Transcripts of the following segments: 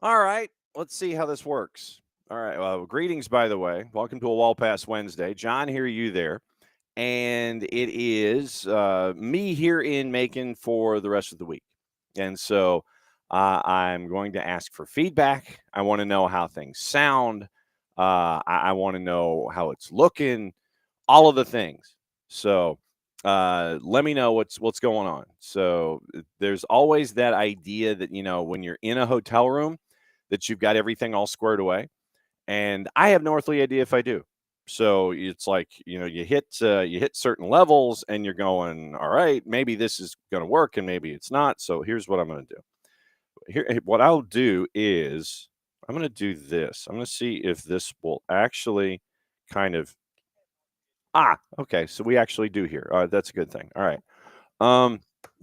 All right, let's see how this works. All right, well, greetings, by the way. Welcome to a Wall Pass Wednesday. John, hear you there. And it is me here in Macon for the rest of the week. And so I'm going to ask for feedback. I want to know how things sound. I want to know how it's looking, all of the things. So let me know what's going on. So there's always that idea that, when you're in a hotel room, that you've got everything all squared away. And I have no earthly idea if I do. So it's like, you hit certain levels and you're going, all right, maybe this is going to work and maybe it's not. So here's what I'm going to do. What I'll do is I'm going to do this. I'm going to see if this will actually kind of okay. So we actually do here. All right, that's a good thing. All right.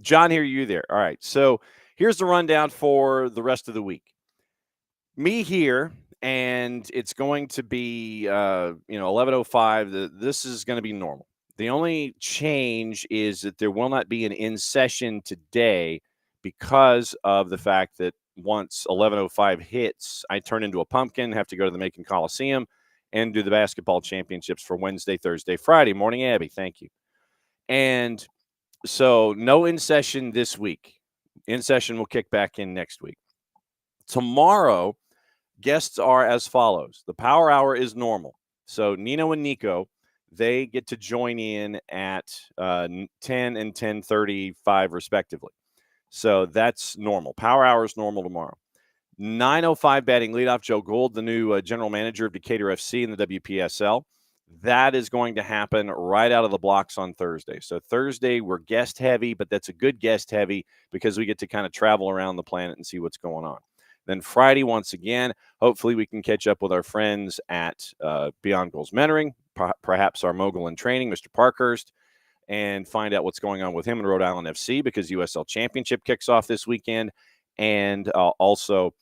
John, hear you there. All right. So here's the rundown for the rest of the week. Me here, and it's going to be 11:05. This is going to be normal. The only change is that there will not be an in session today because of the fact that once 11:05 hits, I turn into a pumpkin, have to go to the Macon Coliseum and do the basketball championships for Wednesday, Thursday, Friday. Morning, Abby. Thank you. And so no in session this week. In session will kick back in next week. Tomorrow, guests are as follows. The power hour is normal. So Nino and Nico, they get to join in at 10 and 10:35 respectively. So that's normal. Power hour is normal tomorrow. 9:05 batting leadoff, Joe Gould, the new general manager of Decatur FC in the WPSL. That is going to happen right out of the blocks on Thursday. So Thursday, we're guest heavy, but that's a good guest heavy because we get to kind of travel around the planet and see what's going on. Then Friday, once again, hopefully we can catch up with our friends at Beyond Goals Mentoring, perhaps our mogul in training, Mr. Parkhurst, and find out what's going on with him in Rhode Island FC because USL Championship kicks off this weekend, and also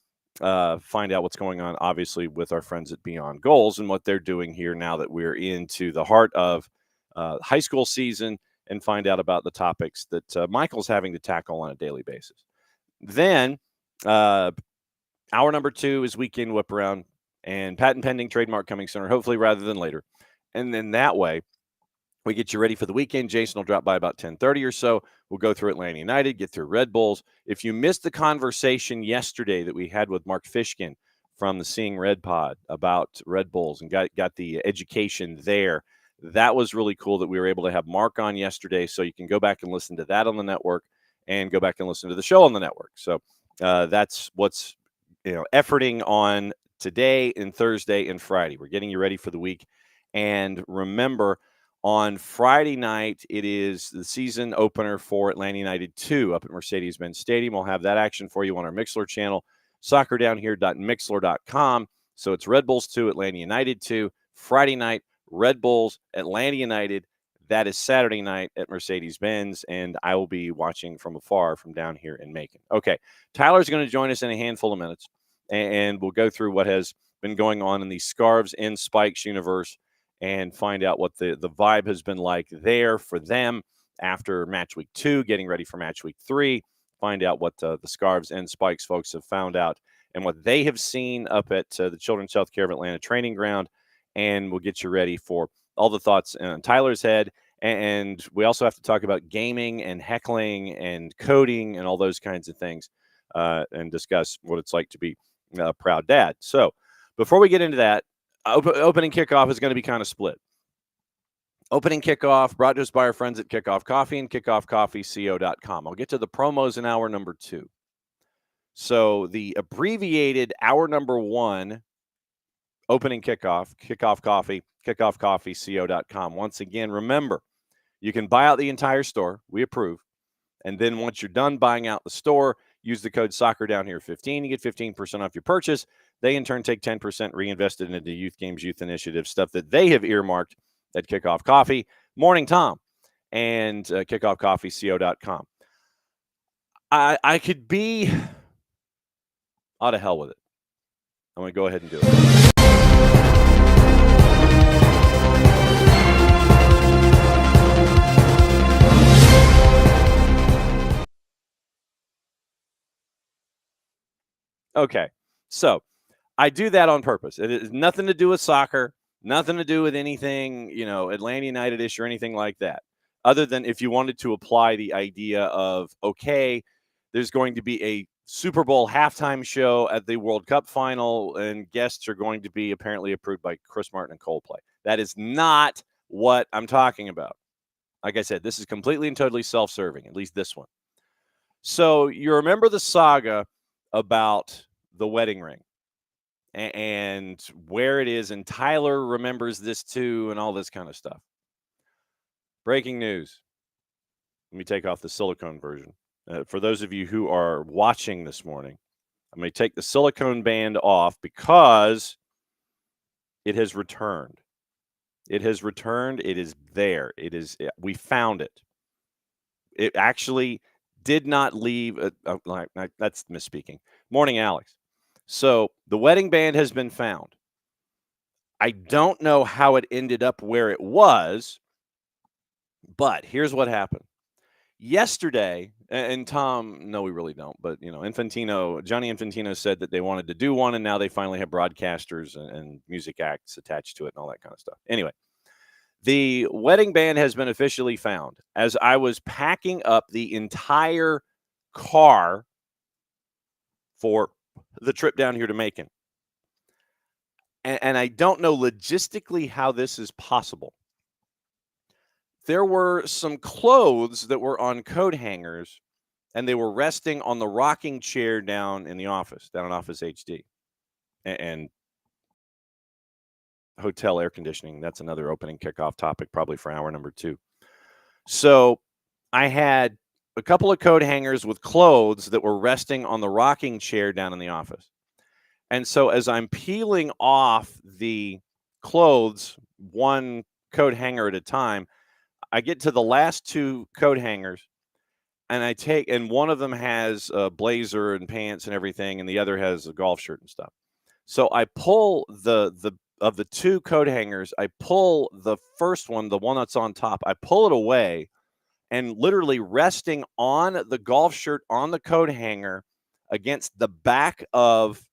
find out what's going on, obviously, with our friends at Beyond Goals and what they're doing here now that we're into the heart of high school season, and find out about the topics that Michael's having to tackle on a daily basis. Then hour number 2 is weekend whip around and patent pending, trademark coming sooner, hopefully rather than later. And then that way, we get you ready for the weekend. Jason will drop by about 10:30 or so. We'll go through Atlanta United, get through Red Bulls. If you missed the conversation yesterday that we had with Mark Fishkin from the Seeing Red Pod about Red Bulls and got the education there, that was really cool that we were able to have Mark on yesterday. So you can go back and listen to that on the network and go back and listen to the show on the network. So that's what's efforting on today and Thursday and Friday. We're getting you ready for the week. And remember, on Friday night, it is the season opener for Atlanta United 2 up at Mercedes-Benz Stadium. We'll have that action for you on our Mixler channel, soccerdownhere.mixler.com. So it's Red Bulls 2, Atlanta United 2. Friday night, Red Bulls, Atlanta United. That is Saturday night at Mercedes-Benz, and I will be watching from afar from down here in Macon. Okay, Tyler's going to join us in a handful of minutes, and we'll go through what has been going on in the Scarves and Spikes universe and find out what the vibe has been like there for them after match week 2, getting ready for match week 3, find out what the Scarves and Spikes folks have found out and what they have seen up at the Children's Healthcare of Atlanta training ground, and we'll get you ready for all the thoughts in Tyler's head. And we also have to talk about gaming and heckling and coding and all those kinds of things and discuss what it's like to be a proud dad. So before we get into that, opening kickoff is going to be kind of split. Opening kickoff brought to us by our friends at Kickoff Coffee and kickoffcoffeeco.com. I'll get to the promos in hour number 2. So the abbreviated hour number 1 opening kickoff coffee, kickoffcoffeeco.com. Once again, remember, you can buy out the entire store. We approve. And then once you're done buying out the store, use the code SoccerDownHere15. You get 15% off your purchase. They, in turn, take 10% reinvested into youth games, youth initiatives, stuff that they have earmarked at Kickoff Coffee, Morning Tom, and kickoffcoffeeco.com. I could be out of hell with it. I'm going to go ahead and do it. Okay. So I do that on purpose. It has nothing to do with soccer, nothing to do with anything, Atlanta United-ish or anything like that. Other than if you wanted to apply the idea of, okay, there's going to be a Super Bowl halftime show at the World Cup final, and guests are going to be apparently approved by Chris Martin and Coldplay. That is not what I'm talking about. Like I said, this is completely and totally self-serving, at least this one. So you remember the saga about the wedding ring and where it is, and Tyler remembers this too, and all this kind of stuff. Breaking news. Let me take off the silicone version. For those of you who are watching this morning, I'm going to take the silicone band off because it has returned. It has returned. It is there. We found it. It actually did not leave. That's misspeaking. Morning, Alex. So the wedding band has been found. I don't know how it ended up where it was, but here's what happened. Yesterday, and Tom, no, we really don't, but Johnny Infantino said that they wanted to do one, and now they finally have broadcasters and music acts attached to it and all that kind of stuff. Anyway, the wedding band has been officially found. As I was packing up the entire car for the trip down here to Macon, and I don't know logistically how this is possible. There were some clothes that were on coat hangers, and they were resting on the rocking chair down in the office, down in Office HD. And hotel air conditioning, that's another opening kickoff topic probably for hour number 2. So I had a couple of coat hangers with clothes that were resting on the rocking chair down in the office. And so as I'm peeling off the clothes, one coat hanger at a time, I get to the last 2 coat hangers, and one of them has a blazer and pants and everything, and the other has a golf shirt and stuff. So I pull of the 2 coat hangers, I pull the first one, the one that's on top, I pull it away, and literally resting on the golf shirt on the coat hanger against the back of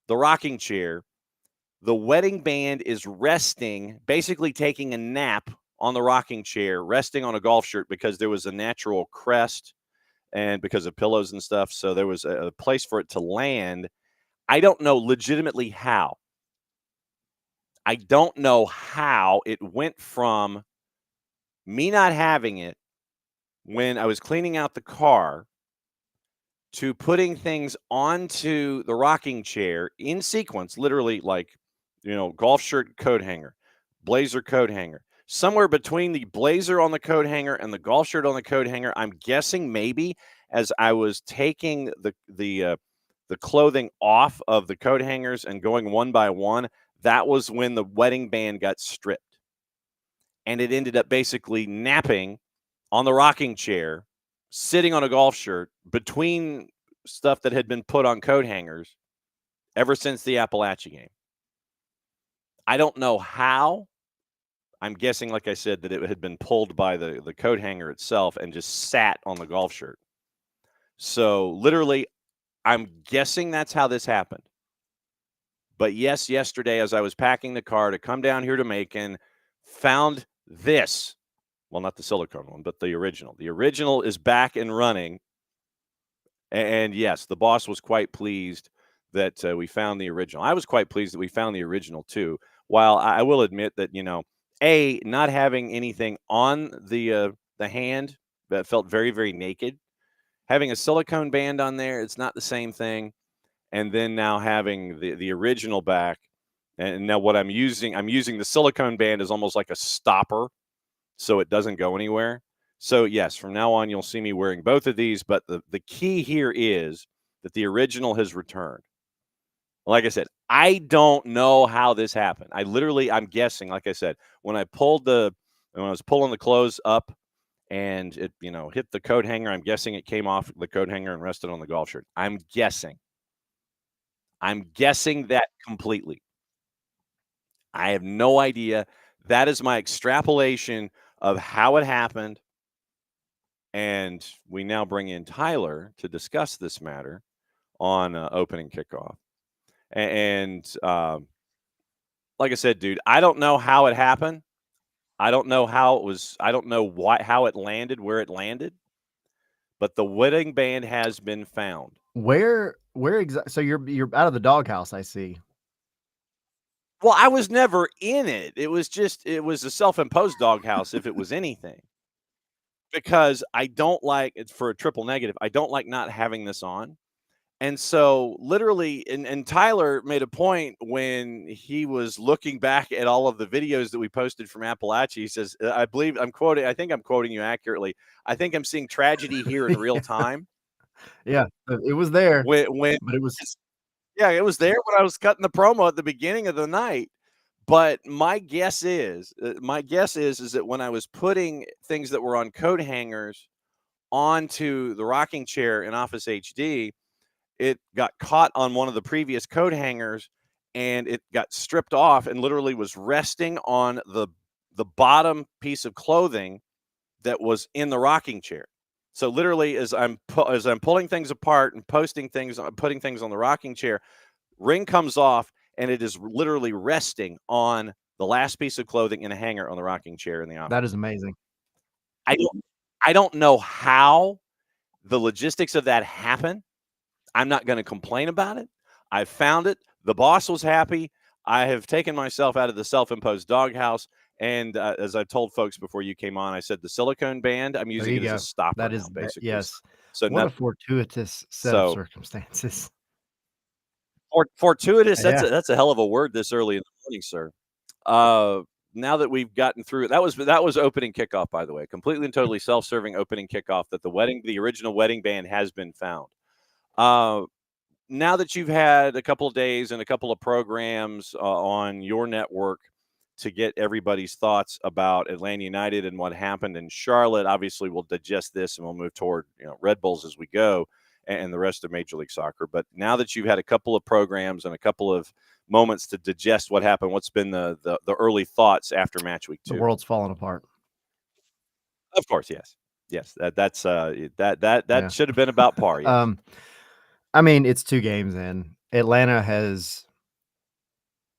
the rocking chair, the wedding band is resting, basically taking a nap on the rocking chair, resting on a golf shirt because there was a natural crest and because of pillows and stuff. So there was a place for it to land. I don't know legitimately how. I don't know how it went from me not having it when I was cleaning out the car to putting things onto the rocking chair in sequence, literally golf shirt coat hanger, blazer coat hanger. Somewhere between the blazer on the coat hanger and the golf shirt on the coat hanger, I'm guessing maybe as I was taking the clothing off of the coat hangers and going one by one, that was when the wedding band got stripped. And it ended up basically napping on the rocking chair, sitting on a golf shirt between stuff that had been put on coat hangers ever since the Appalachia game. I don't know how. I'm guessing, like I said, that it had been pulled by the coat hanger itself and just sat on the golf shirt. So literally, I'm guessing that's how this happened. But yes, yesterday as I was packing the car to come down here to Macon, found this. Well, not the silicone one, but the original. The original is back and running. And yes, the boss was quite pleased that we found the original. I was quite pleased that we found the original too. While I will admit that, not having anything on the hand that felt very, very naked. Having a silicone band on there, it's not the same thing. And then now having the original back, and now what I'm using the silicone band as almost like a stopper, so it doesn't go anywhere. So yes, from now on you'll see me wearing both of these. But the key here is that the original has returned. Like I said, I don't know how this happened. I'm guessing, like I said, when I was pulling the clothes up and it, hit the coat hanger, I'm guessing it came off the coat hanger and rested on the golf shirt. I'm guessing that completely. I have no idea. That is my extrapolation of how it happened. And we now bring in Tyler to discuss this matter on opening kickoff. And like I said, dude, I don't know how it happened. I don't know how it was. I don't know how it landed, where it landed. But the wedding band has been found. Where exactly? So you're out of the doghouse, I see. Well, I was never in it. It was a self-imposed doghouse if it was anything. Because I don't like it's for a triple negative. I don't like not having this on. And so literally and Tyler made a point when he was looking back at all of the videos that we posted from Appalachia. He says, I think I'm quoting you accurately. I think I'm seeing tragedy here in real time. Yeah, it was there, When but it was yeah, it was there when I was cutting the promo at the beginning of the night. But my guess is that when I was putting things that were on coat hangers onto the rocking chair in Office HD, it got caught on one of the previous coat hangers and it got stripped off and literally was resting on the bottom piece of clothing that was in the rocking chair. So literally, as I'm pulling things apart and putting things on the rocking chair, ring comes off and it is literally resting on the last piece of clothing in a hanger on the rocking chair in the office. that is amazing. I don't know how the logistics of that happen. I'm not going to complain about it. I found it. The boss was happy. I have taken myself out of the self-imposed doghouse. And as I've told folks before you came on, I said the silicone band, I'm using it as a stopper now, basically. Yes. So What a fortuitous set of circumstances. Fortuitous, Yeah. that's a hell of a word this early in the morning, sir. Now that we've gotten through, that was opening kickoff, by the way, completely and totally self-serving opening kickoff that the original wedding band has been found. Now that you've had a couple of days and a couple of programs on your network to get everybody's thoughts about Atlanta United and what happened in Charlotte, obviously we'll digest this and we'll move toward Red Bulls as we go and the rest of Major League Soccer. But now that you've had a couple of programs and a couple of moments to digest what happened, what's been the early thoughts after match week 2? The world's falling apart. Of course, yes. That should have been about par. Yes. I mean, it's 2 games in. Atlanta has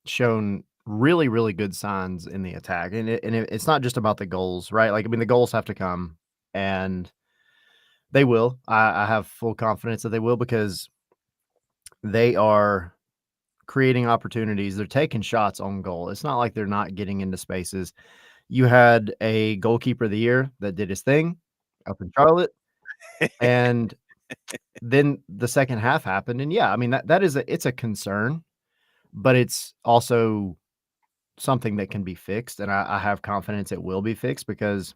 shown really, really good signs in the attack, and it's not just about the goals, right? Like, I mean, the goals have to come, and they will. I have full confidence that they will because they are creating opportunities. They're taking shots on goal. It's not like they're not getting into spaces. You had a goalkeeper of the year that did his thing up in Charlotte, and then the second half happened, and yeah, I mean, it's a concern, but it's also something that can be fixed, and I have confidence it will be fixed because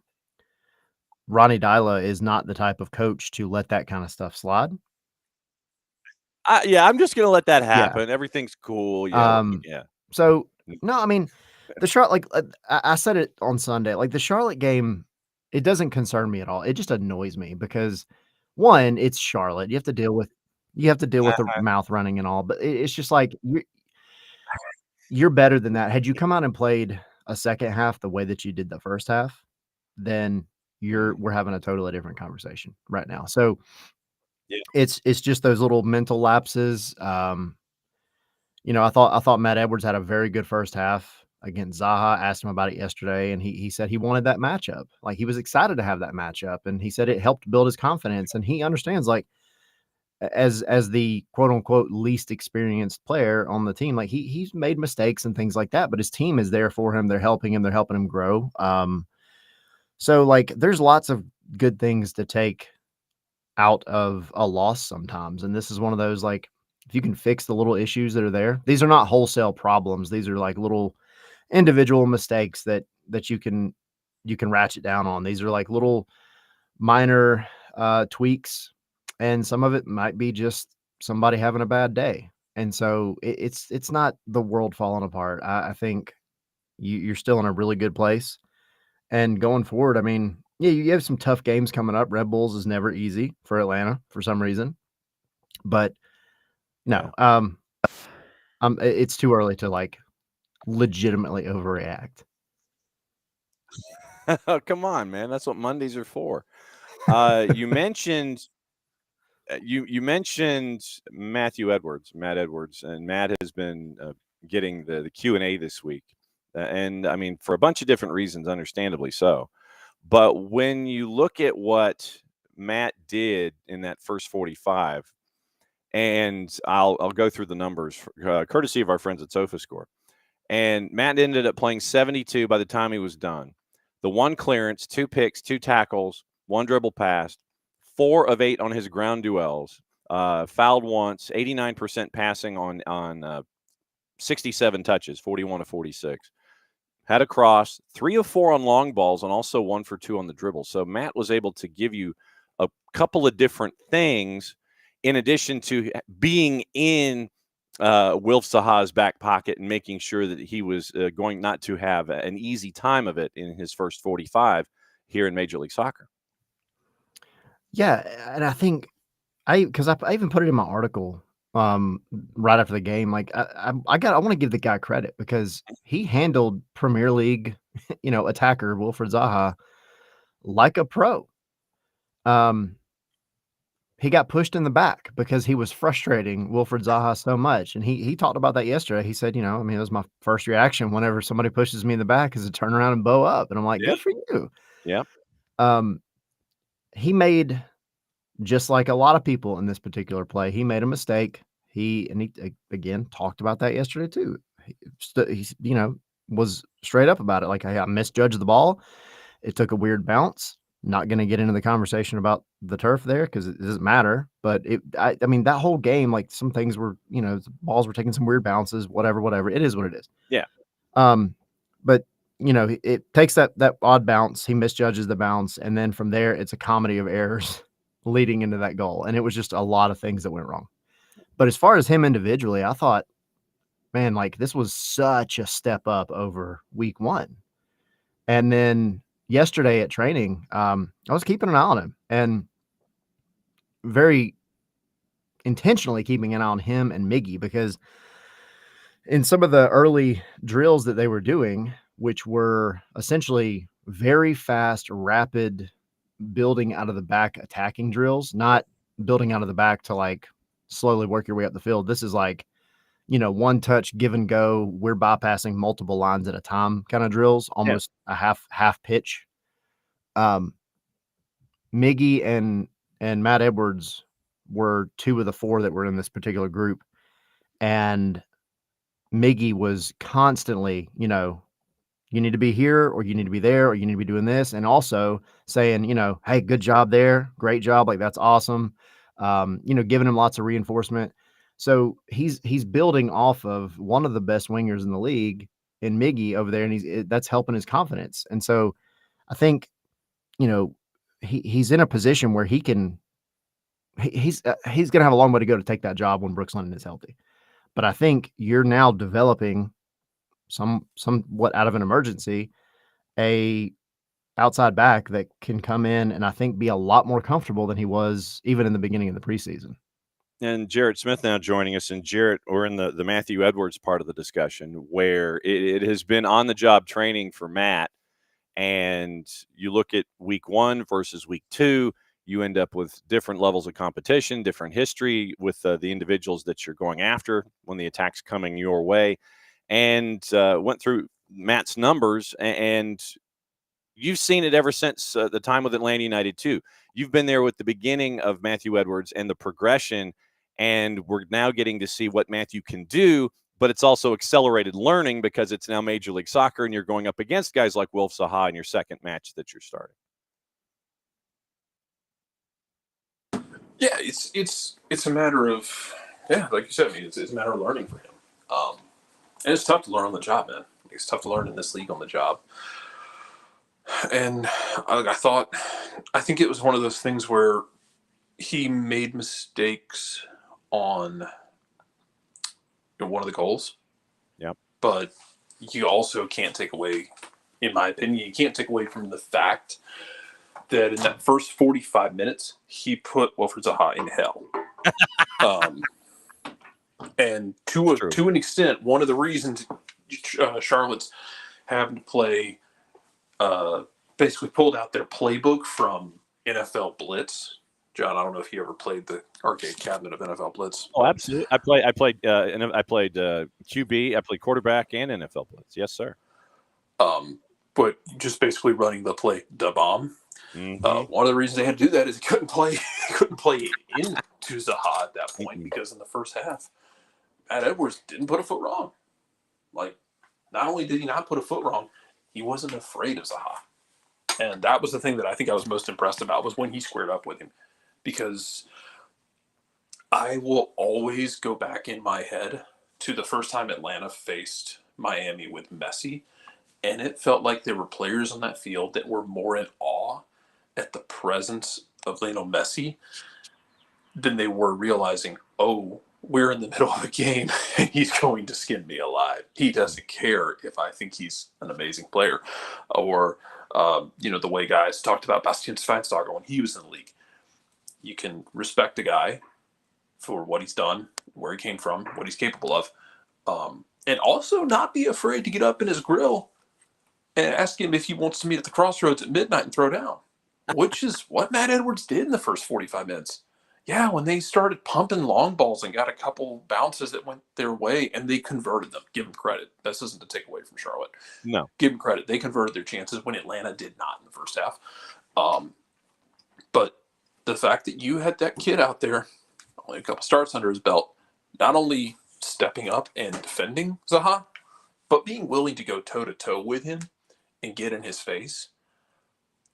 Ronnie Dyla is not the type of coach to let that kind of stuff slide. Yeah, I'm just gonna let that Yeah. happen. Everything's cool. Yeah. So no, I mean, the Charlotte, I said it on Sunday, like the Charlotte game, it doesn't concern me at all. It just annoys me because one, it's Charlotte. You have to deal with the mouth running and all, but it's just like you're better than that. Had you come out and played a second half the way that you did the first half, then we're having a totally different conversation right now. So Yeah. it's just those little mental lapses. I thought Matt Edwards had a very good first half against Zaha. Asked him about it yesterday, and he said he wanted that matchup. Like, he was excited to have that matchup, and he said it helped build his confidence. And he understands, like, as the quote unquote least experienced player on the team, like he's made mistakes and things like that, but his team is there for him. They're helping him grow. So like there's lots of good things to take out of a loss sometimes. And this is one of those, like, if you can fix the little issues that are there, these are not wholesale problems. These are like little individual mistakes that you can ratchet down on. These are like little minor tweaks, and some of it might be just somebody having a bad day. And so it's not the world falling apart. I think you're still in a really good place. And going forward, I mean, yeah, you have some tough games coming up. Red Bulls is never easy for Atlanta for some reason, but no, it's too early to like legitimately overreact. Oh, come on, man. That's what Mondays are for. You mentioned you mentioned Matt Edwards, and Matt has been getting the Q&A this week. And I mean, for a bunch of different reasons, understandably so. But when you look at what Matt did in that first 45, and I'll go through the numbers, courtesy of our friends at SofaScore. And Matt ended up playing 72 by the time he was done. The 1 clearance, 2 picks, 2 tackles, 1 dribble pass, 4 of 8 on his ground duels, fouled once, 89% passing on 67 touches, 41 of 46. Had a cross, 3 of 4 on long balls, and also 1 for 2 on the dribble. So Matt was able to give you a couple of different things in addition to being in Wilf Zaha's back pocket and making sure that he was going not to have an easy time of it in his first 45 here in Major League Soccer. Yeah, and I think I even put it in my article right after the game. Like I want to give the guy credit because he handled Premier League, attacker Wilfried Zaha like a pro. He got pushed in the back because he was frustrating Wilfried Zaha so much. And he talked about that yesterday. He said, it was my first reaction whenever somebody pushes me in the back is to turn around and bow up. And I'm like, good for you. Yeah. He made, just like a lot of people in this particular play, he made a mistake. He again talked about that yesterday too. He was straight up about it. Like, I misjudged the ball. It took a weird bounce. Not going to get into the conversation about the turf there because it doesn't matter. But I mean, that whole game, like some things were, the balls were taking some weird bounces, whatever. It is what it is. Yeah. But it takes that odd bounce. He misjudges the bounce. And then from there, it's a comedy of errors leading into that goal. And it was just a lot of things that went wrong. But as far as him individually, I thought, man, like this was such a step up over week 1. And then yesterday at training, I was keeping an eye on him and very intentionally keeping an eye on him and Miggy because in some of the early drills that they were doing, which were essentially very fast, rapid building out of the back attacking drills, not building out of the back to like slowly work your way up the field. This is like, one touch, give and go. We're bypassing multiple lines at a time kind of drills, almost a half pitch. Miggy and Matt Edwards were 2 of the 4 that were in this particular group. And Miggy was constantly, you need to be here or you need to be there or you need to be doing this. And also saying, hey, good job there. Great job. Like, that's awesome. Giving him lots of reinforcement. So he's building off of one of the best wingers in the league in Miggy over there. And that's helping his confidence. And so I think, he's in a position where he's going to have a long way to go to take that job when Brooks Lennon is healthy. But I think you're now developing somewhat out of an emergency, a outside back that can come in and I think be a lot more comfortable than he was even in the beginning of the preseason. And Jarrett Smith now joining us. And Jarrett, we're in the Matthew Edwards part of the discussion where it has been on the job training for Matt. And you look at week 1 versus week 2, you end up with different levels of competition, different history with the individuals that you're going after when the attack's coming your way. And went through Matt's numbers, and you've seen it ever since the time with Atlanta United too. You've been there with the beginning of Matthew Edwards and the progression, and we're now getting to see what Matthew can do, but it's also accelerated learning because it's now Major League Soccer, and you're going up against guys like Wilf Zaha in your second match that you're starting. Yeah, it's a matter of, like you said, I mean, it's a matter of learning for him. And it's tough to learn on the job, man. It's tough to learn in this league on the job. And I think it was one of those things where he made mistakes on one of the goals. Yep. But you also can't take away, in my opinion, you can't take away from the fact that in that first 45 minutes, he put Wilfried Zaha in hell. And to an extent, one of the reasons Charlotte's having to play basically pulled out their playbook from NFL Blitz John, I don't know if you ever played the arcade cabinet of NFL Blitz. Oh, absolutely. I played QB. I played quarterback and NFL Blitz. Yes, sir. But just basically running the play the bomb. Mm-hmm. One of the reasons they had to do that is he couldn't play into Zaha at that point because in the first half, Matt Edwards didn't put a foot wrong. Like, not only did he not put a foot wrong, he wasn't afraid of Zaha. And that was the thing that I think I was most impressed about was when he squared up with him. Because I will always go back in my head to the first time Atlanta faced Miami with Messi. And it felt like there were players on that field that were more in awe at the presence of Lionel Messi than they were realizing, oh, we're in the middle of a game and he's going to skin me alive. He doesn't care if I think he's an amazing player. Or, the way guys talked about Bastian Schweinsteiger when he was in the league. You can respect a guy for what he's done, where he came from, what he's capable of, and also not be afraid to get up in his grill and ask him if he wants to meet at the crossroads at midnight and throw down, which is what Matt Edwards did in the first 45 minutes. Yeah, when they started pumping long balls and got a couple bounces that went their way, and they converted them. Give them credit. This isn't to take away from Charlotte. No. Give them credit. They converted their chances when Atlanta did not in the first half. But the fact that you had that kid out there, only a couple starts under his belt, not only stepping up and defending Zaha, but being willing to go toe-to-toe with him and get in his face,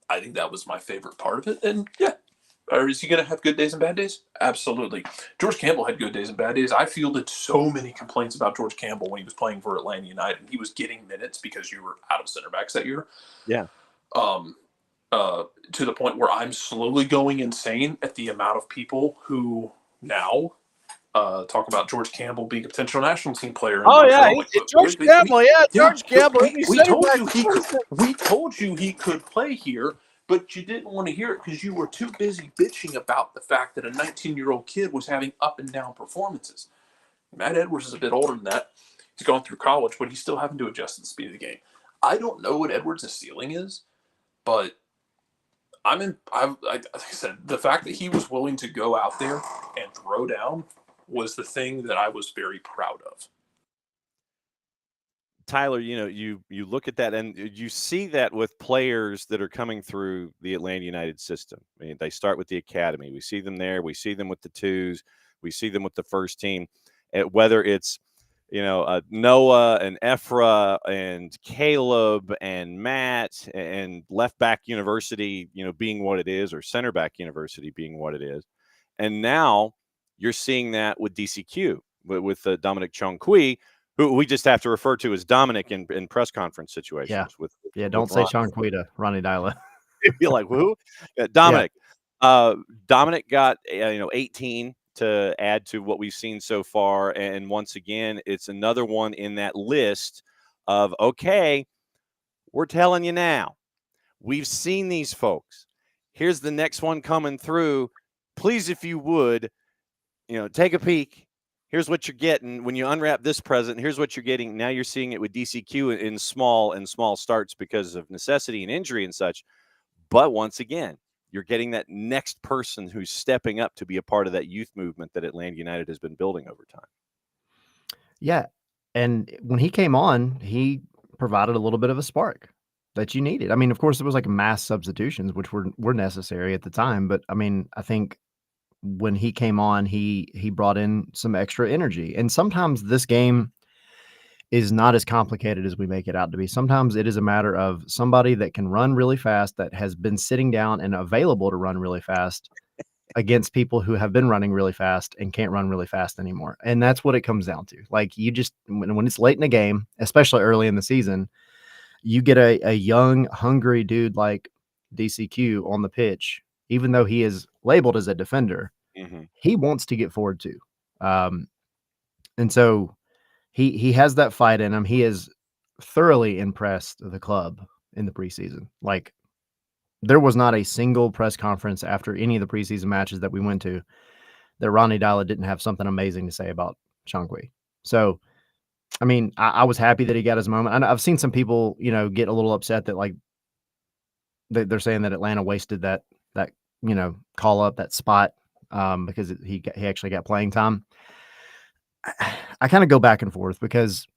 I think that was my favorite part of it. And yeah, is he going to have good days and bad days? Absolutely. George Campbell had good days and bad days. I fielded so many complaints about George Campbell when he was playing for Atlanta United. He was getting minutes because you were out of center backs that year. Yeah. To the point where I'm slowly going insane at the amount of people who now talk about George Campbell being a potential national team player. Oh yeah, George Campbell. George Campbell. We told you he could play here, but you didn't want to hear it because you were too busy bitching about the fact that a 19-year-old kid was having up and down performances. Matt Edwards is a bit older than that. He's gone through college, but he's still having to adjust to the speed of the game. I don't know what Edwards' ceiling is, but like I said, the fact that he was willing to go out there and throw down was the thing that I was very proud of. Tyler, you look at that and you see that with players that are coming through the Atlanta United system. I mean, they start with the academy. We see them there. We see them with the twos. We see them with the first team. Whether it's Noah and Ephra and Caleb and Matt and left back university, being what it is, or center back university being what it is. And now you're seeing that with DCQ, with Dominic Chongqui, who we just have to refer to as Dominic in press conference situations. Don't say Chongqui to Ronnie Dyla. You're like, who? Dominic. Yeah. Dominic got 18 to add to what we've seen so far. And once again, it's another one in that list of, okay, we're telling you now. We've seen these folks. Here's the next one coming through. Please, if you would, take a peek. Here's what you're getting. When you unwrap this present, here's what you're getting. Now you're seeing it with DCQ in small starts because of necessity and injury and such. But once again, you're getting that next person who's stepping up to be a part of that youth movement that Atlanta United has been building over time. Yeah. And when he came on, he provided a little bit of a spark that you needed. I mean, of course, it was like mass substitutions, which were necessary at the time. But I mean, I think when he came on, he brought in some extra energy. And sometimes this game is not as complicated as we make it out to be. Sometimes it is a matter of somebody that can run really fast, that has been sitting down and available to run really fast against people who have been running really fast and can't run really fast anymore. And that's what it comes down to. Like, you just, when it's late in the game, especially early in the season, you get a young, hungry dude like DCQ on the pitch, even though he is labeled as a defender, he wants to get forward too. And so he has that fight in him. He has thoroughly impressed the club in the preseason. Like, there was not a single press conference after any of the preseason matches that we went to that Ronnie Dyla didn't have something amazing to say about Chongqui. So, I mean, I was happy that he got his moment. And I've seen some people, get a little upset that, like, they're saying that Atlanta wasted that call up, that spot, because he actually got playing time. I kind of go back and forth because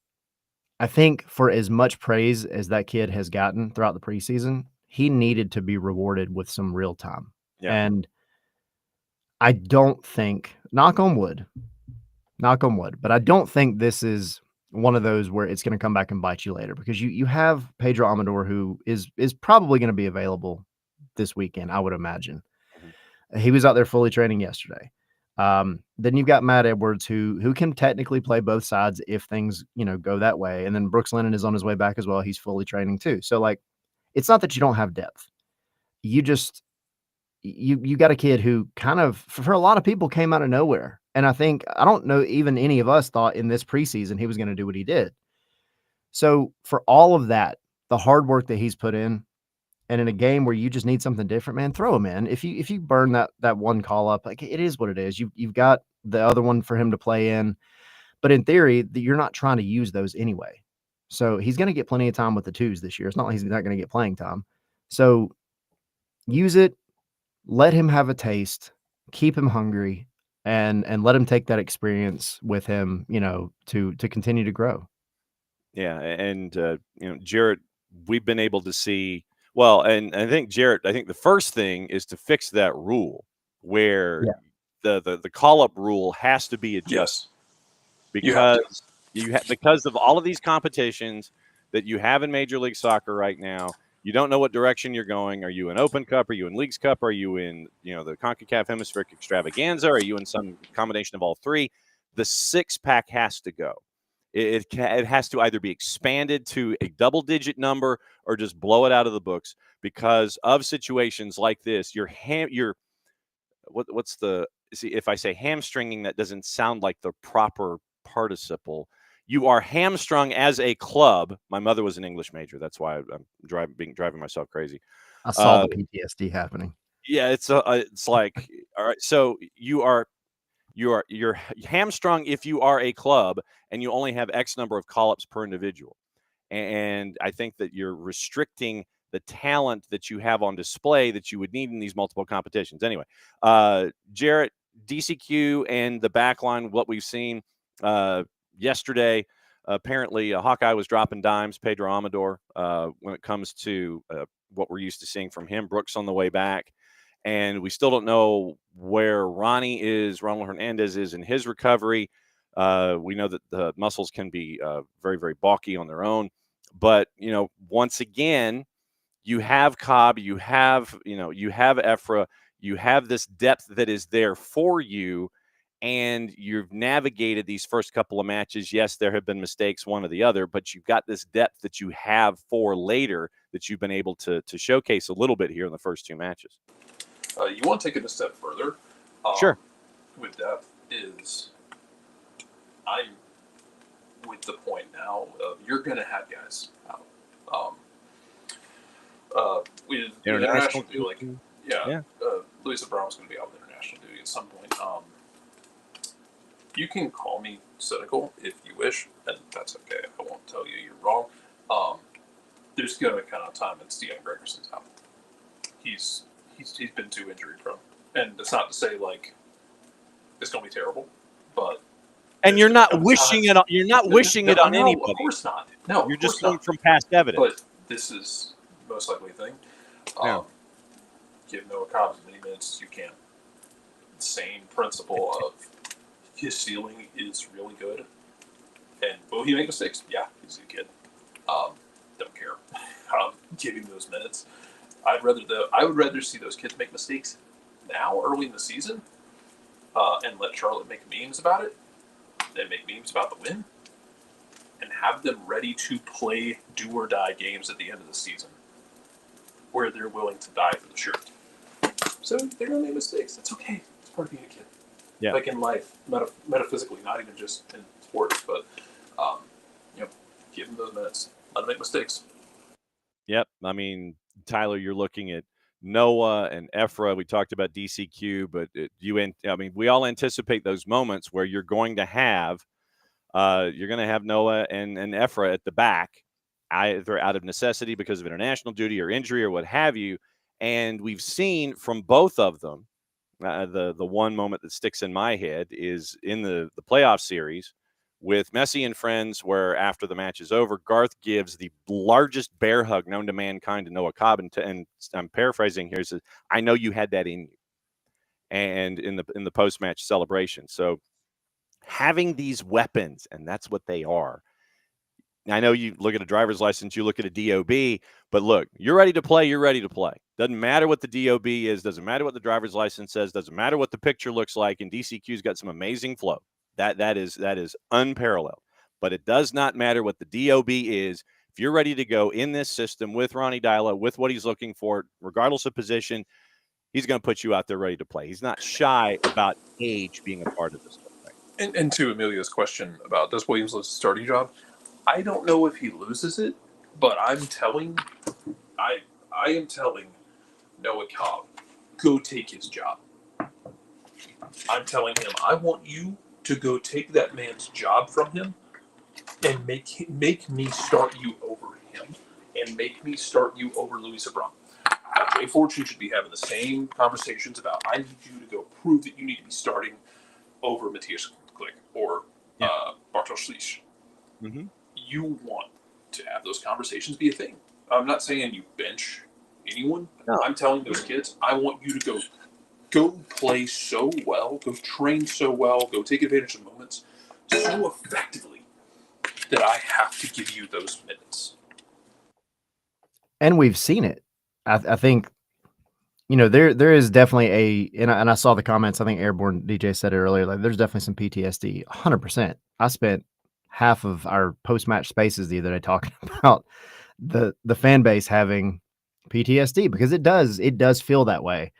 I think for as much praise as that kid has gotten throughout the preseason, he needed to be rewarded with some real time. Yeah. And I don't think, knock on wood, but I don't think this is one of those where it's going to come back and bite you later, because you have Pedro Amador, who is probably going to be available this weekend, I would imagine. Mhm. He was out there fully training yesterday. Then you've got Matt Edwards, who can technically play both sides if things, go that way. And then Brooks Lennon is on his way back as well. He's fully training too. So like, it's not that you don't have depth. You just, you got a kid who kind of, for a lot of people, came out of nowhere. And I don't know, even any of us thought in this preseason he was going to do what he did. So for all of that, the hard work that he's put in, and in a game where you just need something different, man, throw him in. If you burn that one call up, like, it is what it is. You've got the other one for him to play in, but in theory, you're not trying to use those anyway. So he's going to get plenty of time with the twos this year. It's not like he's not going to get playing time. So use it, let him have a taste, keep him hungry, and let him take that experience with him, to continue to grow. Yeah, and Jarrett, we've been able to see well, and I think Jarrett, I think the first thing is to fix that rule where the call up rule has to be adjusted. Yes. Because of all of these competitions that you have in Major League Soccer right now. You don't know what direction you're going. Are you in Open Cup? Are you in Leagues Cup? Are you in the CONCACAF Hemispheric Extravaganza? Are you in some combination of all three? The 6-pack has to go. It has to either be expanded to a double-digit number or just blow it out of the books because of situations like this. If I say hamstringing, that doesn't sound like the proper participle. You are hamstrung as a club. My mother was an English major. That's why I'm driving myself crazy. I saw the PTSD happening. Yeah, it's like, all right. So you're hamstrung if you are a club and you only have X number of call-ups per individual. And I think that you're restricting the talent that you have on display that you would need in these multiple competitions. Anyway, Jarrett, DCQ and the backline, what we've seen yesterday, apparently Hawkeye was dropping dimes, Pedro Amador, when it comes to what we're used to seeing from him. Brooks on the way back. And we still don't know where Ronald Hernandez is in his recovery. We know that the muscles can be very, very bulky on their own. But, once again, you have Cobb, you have Ephra, you have this depth that is there for you, and you've navigated these first couple of matches. Yes, there have been mistakes, one or the other, but you've got this depth that you have for later that you've been able to showcase a little bit here in the first two matches. You want to take it a step further? Sure. With depth is I'm with the point now of you're going to have guys out. With international duty, Luis Abraham's going to be out with international duty at some point. You can call me cynical if you wish, and that's okay. I won't tell you you're wrong. There's going to be kind of time that Steven Gregerson's out. He's been too injury prone, and it's not to say like it's going to be terrible, but you're not wishing it on. You're not wishing it on anybody. Of course not. No, you're just going from past evidence. But this is most likely a thing. Give Noah Cobb as many minutes as you can. Same principle of his ceiling is really good, and will he make mistakes? Yeah, he's a kid. Don't care. Give him those minutes. I would rather see those kids make mistakes now, early in the season, and let Charlotte make memes about it, than make memes about the win, and have them ready to play do or die games at the end of the season, where they're willing to die for the shirt. So they're gonna make mistakes. That's okay. It's part of being a kid. Yeah. Like in life, metaphysically, not even just in sports, but give them those minutes. Let them make mistakes. Yep. I mean, Tyler, you're looking at Noah and Ephra. We talked about DCQ, but we all anticipate those moments where you're going to have Noah and Ephra at the back, either out of necessity because of international duty or injury or what have you. And we've seen from both of them, the one moment that sticks in my head is in the playoff series with Messi and friends, where after the match is over, Garth gives the largest bear hug known to mankind to Noah Cobb, and I'm paraphrasing here, says, "I know you had that in you," and in the post match celebration. So having these weapons, and that's what they are. I know you look at a driver's license, you look at a DOB, but look, you're ready to play, you're ready to play. Doesn't matter what the DOB is, doesn't matter what the driver's license says, doesn't matter what the picture looks like, and DCQ's got some amazing flow. That is unparalleled. But it does not matter what the DOB is. If you're ready to go in this system with Ronnie Dyla, with what he's looking for, regardless of position, he's going to put you out there ready to play. He's not shy about age being a part of this whole thing. And to Amelia's question about does Williams lose his starting job, I don't know if he loses it, but I am telling Noah Cobb, go take his job. I'm telling him, I want you to go take that man's job from him and make me start you over him and make me start you over Luis Abram. Jay Fortune should be having the same conversations about, I need you to go prove that you need to be starting over Matthias Glick or Bartosz Slisz. Mm-hmm. You want to have those conversations be a thing. I'm not saying you bench anyone. No. I'm telling those kids, I want you to go play so well, go train so well, go take advantage of moments so effectively that I have to give you those minutes. And we've seen it. I think, there is definitely and I saw the comments. I think Airborne DJ said it earlier. Like, there's definitely some PTSD. 100%. I spent half of our post-match spaces the other day talking about the fan base having PTSD, because it does feel that way.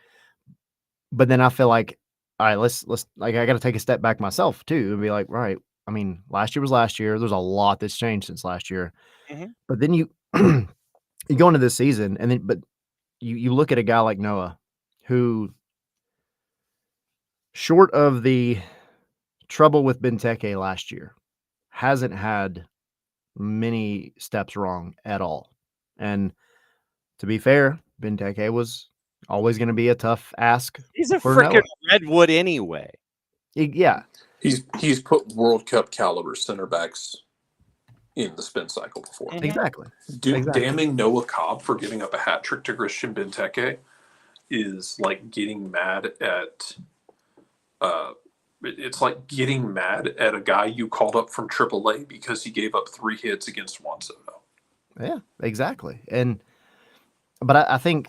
But then I feel like, all right, let's like, I got to take a step back myself too and be like, right. I mean, last year was last year. There's a lot that's changed since last year. Mm-hmm. But then you go into this season, and then you look at a guy like Noah, who, short of the trouble with Benteke last year, hasn't had many steps wrong at all. And to be fair, Benteke was always going to be a tough ask. He's a freaking redwood anyway. Yeah. He's put World Cup caliber center backs in the spin cycle before. Mm-hmm. Exactly. Damning Noah Cobb for giving up a hat trick to Christian Benteke is like getting mad at it's like getting mad at a guy you called up from AAA because he gave up 3 hits against Juan Soto. Yeah, exactly. But I think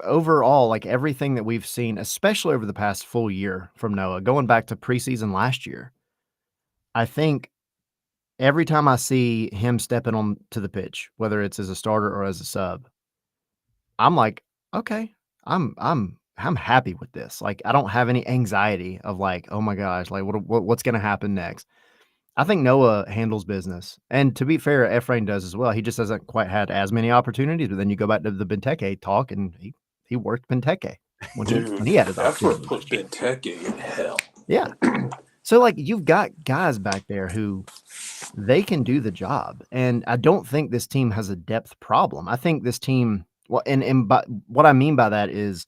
overall, like, everything that we've seen, especially over the past full year from Noah, going back to preseason last year, I think every time I see him stepping on to the pitch, whether it's as a starter or as a sub, I'm like, okay, I'm happy with this. Like, I don't have any anxiety of like, oh my gosh, like what's going to happen next. I think Noah handles business. And to be fair, Efrain does as well. He just hasn't quite had as many opportunities. But then you go back to the Benteke talk, and he worked Benteke when he had his opportunity. Put Benteke in hell. Yeah. So, like, you've got guys back there who they can do the job. And I don't think this team has a depth problem. I think this team, well, and but what I mean by that is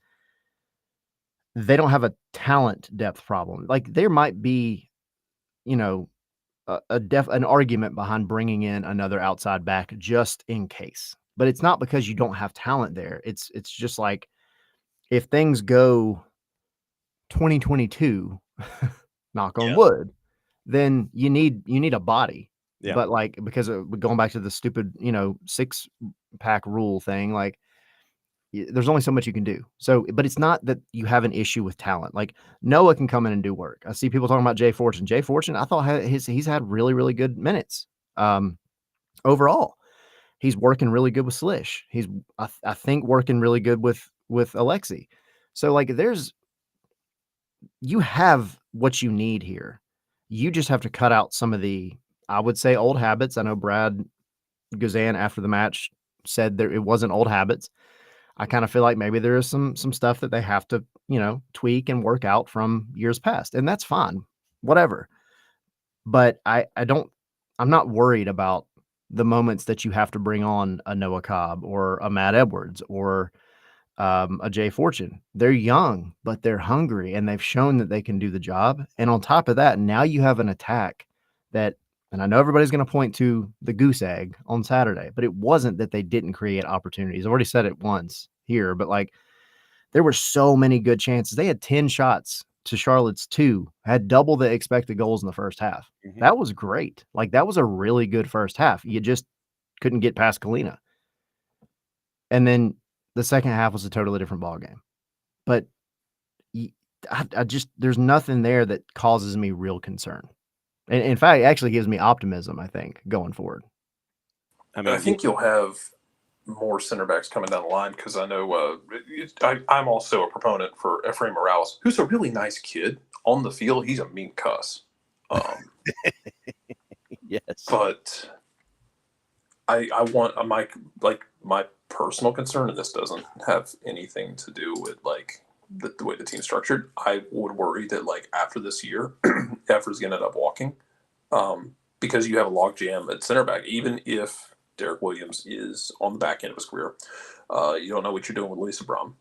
they don't have a talent depth problem. Like, there might be, an argument behind bringing in another outside back just in case, but it's not because you don't have talent there. It's just like, if things go 2022, knock on wood, then you need a body. Yeah. But like, because going back to the stupid, 6-pack rule thing, like, there's only so much you can do. So, but it's not that you have an issue with talent. Like, Noah can come in and do work. I see people talking about Jay Fortune. Jay Fortune, I thought he's had really, really good minutes. Overall, he's working really good with Slish. He's, I think, working really good with Alexi. So, like, you have what you need here. You just have to cut out some of the, I would say, old habits. I know Brad Guzan after the match said that it wasn't old habits. I kind of feel like maybe there is some stuff that they have to, tweak and work out from years past, and that's fine, whatever. But I'm not worried about the moments that you have to bring on a Noah Cobb or a Matt Edwards or a Jay Fortune. They're young, but they're hungry, and they've shown that they can do the job. And on top of that, now you have an attack that, and I know everybody's going to point to the goose egg on Saturday, but it wasn't that they didn't create opportunities. I've already said it once here, but like there were so many good chances. They had 10 shots to Charlotte's 2, had double the expected goals in the first half. Mhm. That was great. Like that was a really good first half. You just couldn't get past Kalina. And then the second half was a totally different ballgame. But I just, there's nothing there that causes me real concern. And in fact, it actually gives me optimism, I think, going forward. I think you'll have more center backs coming down the line because I know I'm also a proponent for Efrain Morales, who's a really nice kid. On the field, he's a mean cuss. Yes. But I want my personal concern, and this doesn't have anything to do with like the way the team's structured. I would worry that like after this year, Efra's going to end up walking because you have a logjam at center back. Even if Derek Williams is on the back end of his career, you don't know what you're doing with Lisa Brom.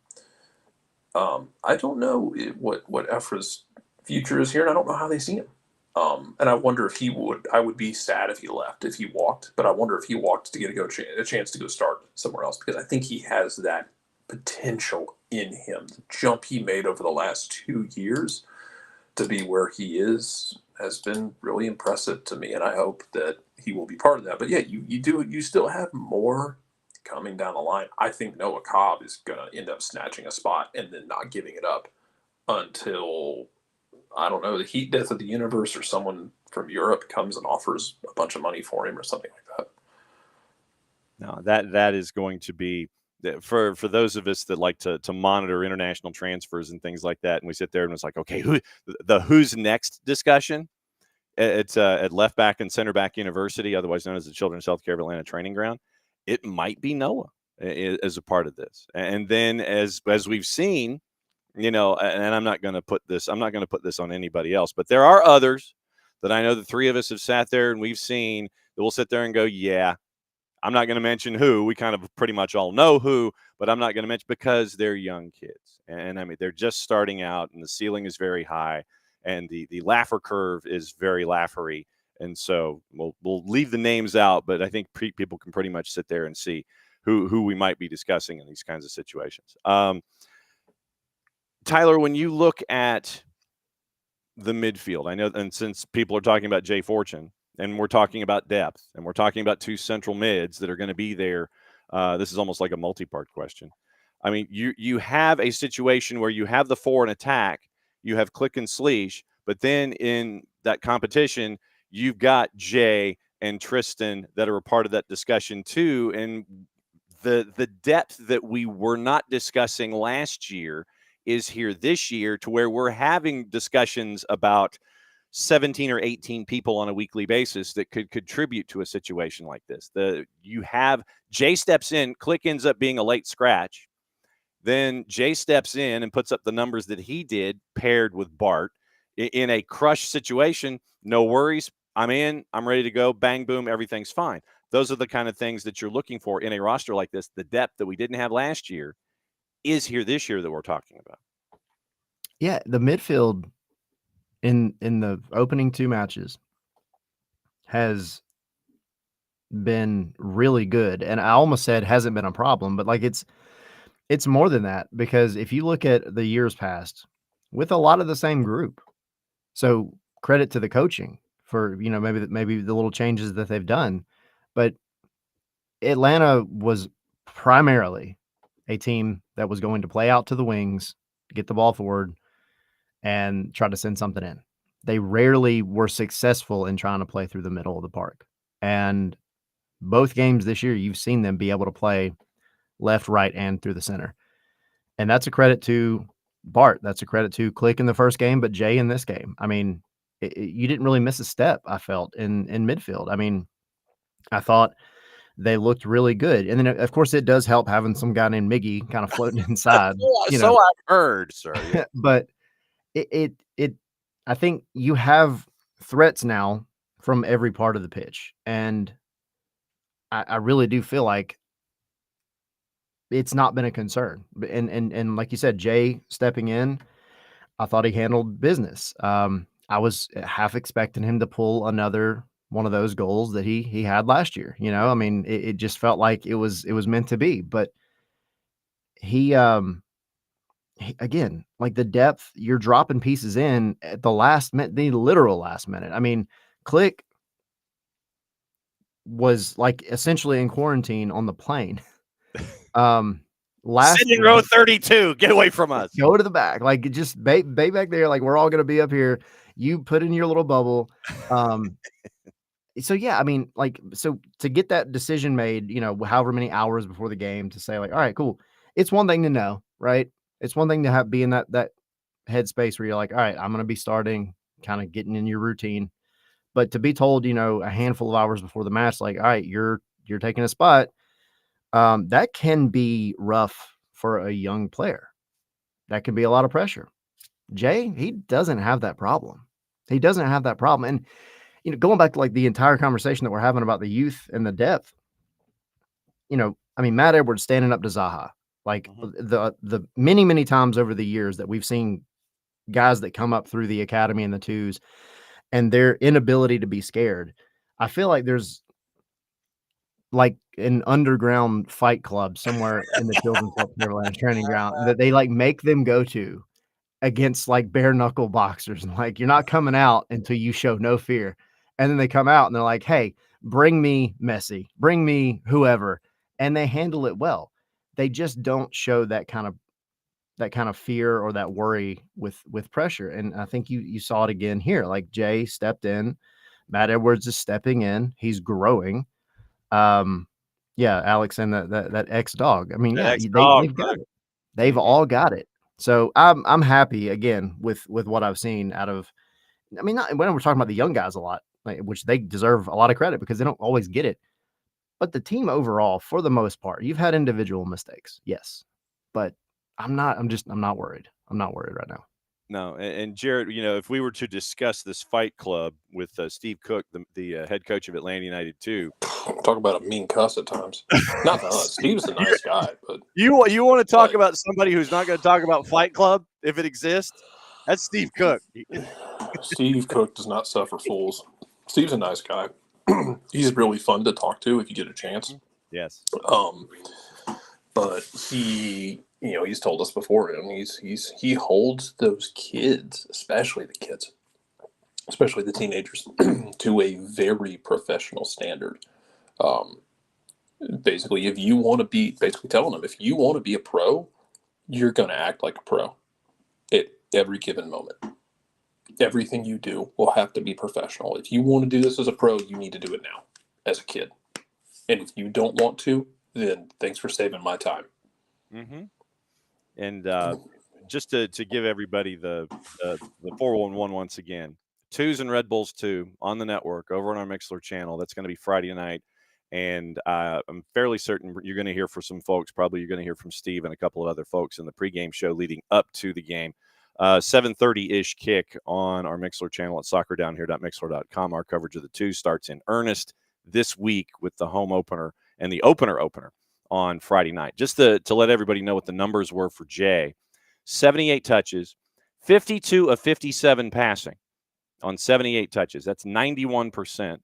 I don't know what Efra's future is here, and I don't know how they see him. And I wonder if he would. I would be sad if he left, if he walked. But I wonder if he walked to get a chance to go start somewhere else because I think he has that potential in him. The jump he made over the last 2 years to be where he is has been really impressive to me, and I hope that he will be part of that. But yeah, you still have more coming down the line. I think Noah Cobb is going to end up snatching a spot and then not giving it up until, I don't know, the heat death of the universe or someone from Europe comes and offers a bunch of money for him or something like that. No, that is going to be for those of us that like to monitor international transfers and things like that. And we sit there and it's like, okay, who's next discussion? It's at left back and center back university, otherwise known as the Children's Healthcare of Atlanta Training Ground. It might be Noah as a part of this. And then as we've seen, and I'm not going to put this on anybody else, but there are others that I know the three of us have sat there and we've seen that we'll sit there and go, yeah, I'm not going to mention who. We kind of pretty much all know who, but I'm not going to mention because they're young kids. And I mean, they're just starting out and the ceiling is very high and the laugher curve is very laughery. And so we'll leave the names out, but I think people can pretty much sit there and see who we might be discussing in these kinds of situations. Tyler, when you look at the midfield, I know, and since people are talking about Jay Fortune, and we're talking about depth, and we're talking about two central mids that are going to be there, this is almost like a multi-part question. I mean, you have a situation where you have the four in attack, you have Click and Sleesh, but then in that competition, you've got Jay and Tristan that are a part of that discussion too, and the depth that we were not discussing last year is here this year to where we're having discussions about 17 or 18 people on a weekly basis that could contribute to a situation like this. You have Jay steps in, Click ends up being a late scratch. Then Jay steps in and puts up the numbers that he did paired with Bart in a crush situation. No worries. I'm in. I'm ready to go. Bang, boom. Everything's fine. Those are the kind of things that you're looking for in a roster like this. The depth that we didn't have last year is here this year that we're talking about. Yeah, the midfield in the opening two matches has been really good. And I almost said hasn't been a problem, but like it's more than that because if you look at the years past with a lot of the same group. So credit to the coaching for, maybe the little changes that they've done. But Atlanta was primarily a team that was going to play out to the wings, get the ball forward, and try to send something in. They rarely were successful in trying to play through the middle of the park. And both games this year, you've seen them be able to play left, right, and through the center. And that's a credit to Bart. That's a credit to Click in the first game, but Jay in this game. I mean, you didn't really miss a step, I felt, in midfield. I mean, I thought they looked really good. And then, of course, it does help having some guy named Miggy kind of floating inside. So I've heard, sir. Yeah. But I think you have threats now from every part of the pitch. And I really do feel like it's not been a concern. And like you said, Jay stepping in, I thought he handled business. I was half expecting him to pull another one of those goals that he had last year. I mean, it just felt like it was meant to be. But he again, like the depth, you're dropping pieces in at the last minute, the literal last minute. I mean, Click was like essentially in quarantine on the plane. Sitting row 32, get away from us. Go to the back, like just bay back there. Like we're all gonna be up here. You put in your little bubble. So yeah, I mean, like, so to get that decision made, however many hours before the game to say like, all right, cool. It's one thing to know, right? It's one thing to be in that headspace where you're like, all right, I'm gonna be starting, kind of getting in your routine. But to be told, a handful of hours before the match, like, all right, you're taking a spot, that can be rough for a young player. That can be a lot of pressure. Jay, he doesn't have that problem. He doesn't have that problem. And, going back to like the entire conversation that we're having about the youth and the depth, I mean, Matt Edwards standing up to Zaha, like the many, many times over the years that we've seen guys that come up through the academy and the twos and their inability to be scared. I feel like there's like an underground fight club somewhere in the Children's North Carolina training ground that they like make them go to against like bare knuckle boxers. And like, you're not coming out until you show no fear. And then they come out and they're like, hey, bring me Messi, bring me whoever. And they handle it well. They just don't show that kind of fear or that worry with pressure. And I think you saw it again here. Like Jay stepped in, Matt Edwards is stepping in, he's growing. Yeah, Alex and that ex dog. I mean, yeah, they've got it. They've all got it. So I'm happy again with what I've seen out of. I mean, not when we're talking about the young guys a lot, which they deserve a lot of credit because they don't always get it. But the team overall, for the most part, you've had individual mistakes, yes, but I'm not worried. I'm not worried right now. No, and Jared, if we were to discuss this fight club with Steve Cook, the head coach of Atlanta United too. Talk about a mean cuss at times. Not us. Steve's a nice guy, but you want to talk about somebody who's not going to talk about Fight Club if it exists? That's Steve Cook. Steve Cook does not suffer fools. Steve's a nice guy. He's really fun to talk to if you get a chance. Yes. But he's told us before, he holds those kids, especially the teenagers, to a very professional standard. Basically, if you want to be, telling them, if you want to be a pro, you're going to act like a pro at every given moment. Everything you do will have to be professional. If you want to do this as a pro, you need to do it now as a kid. And if you don't want to, then thanks for saving my time. Mm-hmm. And just to give everybody the 411 once again, Twos and Red Bulls 2 on the network over on our Mixler channel. That's going to be Friday night. And I'm fairly certain you're going to hear from some folks. Probably you're going to hear from Steve and a couple of other folks in the pregame show leading up to the game. 7:30-ish kick on our Mixler channel at soccerdownhere.mixler.com. Our coverage of the two starts in earnest this week with the home opener and the opener on Friday night. Just to let everybody know what the numbers were for Jay. 78 touches, 52 of 57 passing on 78 touches. That's 91%.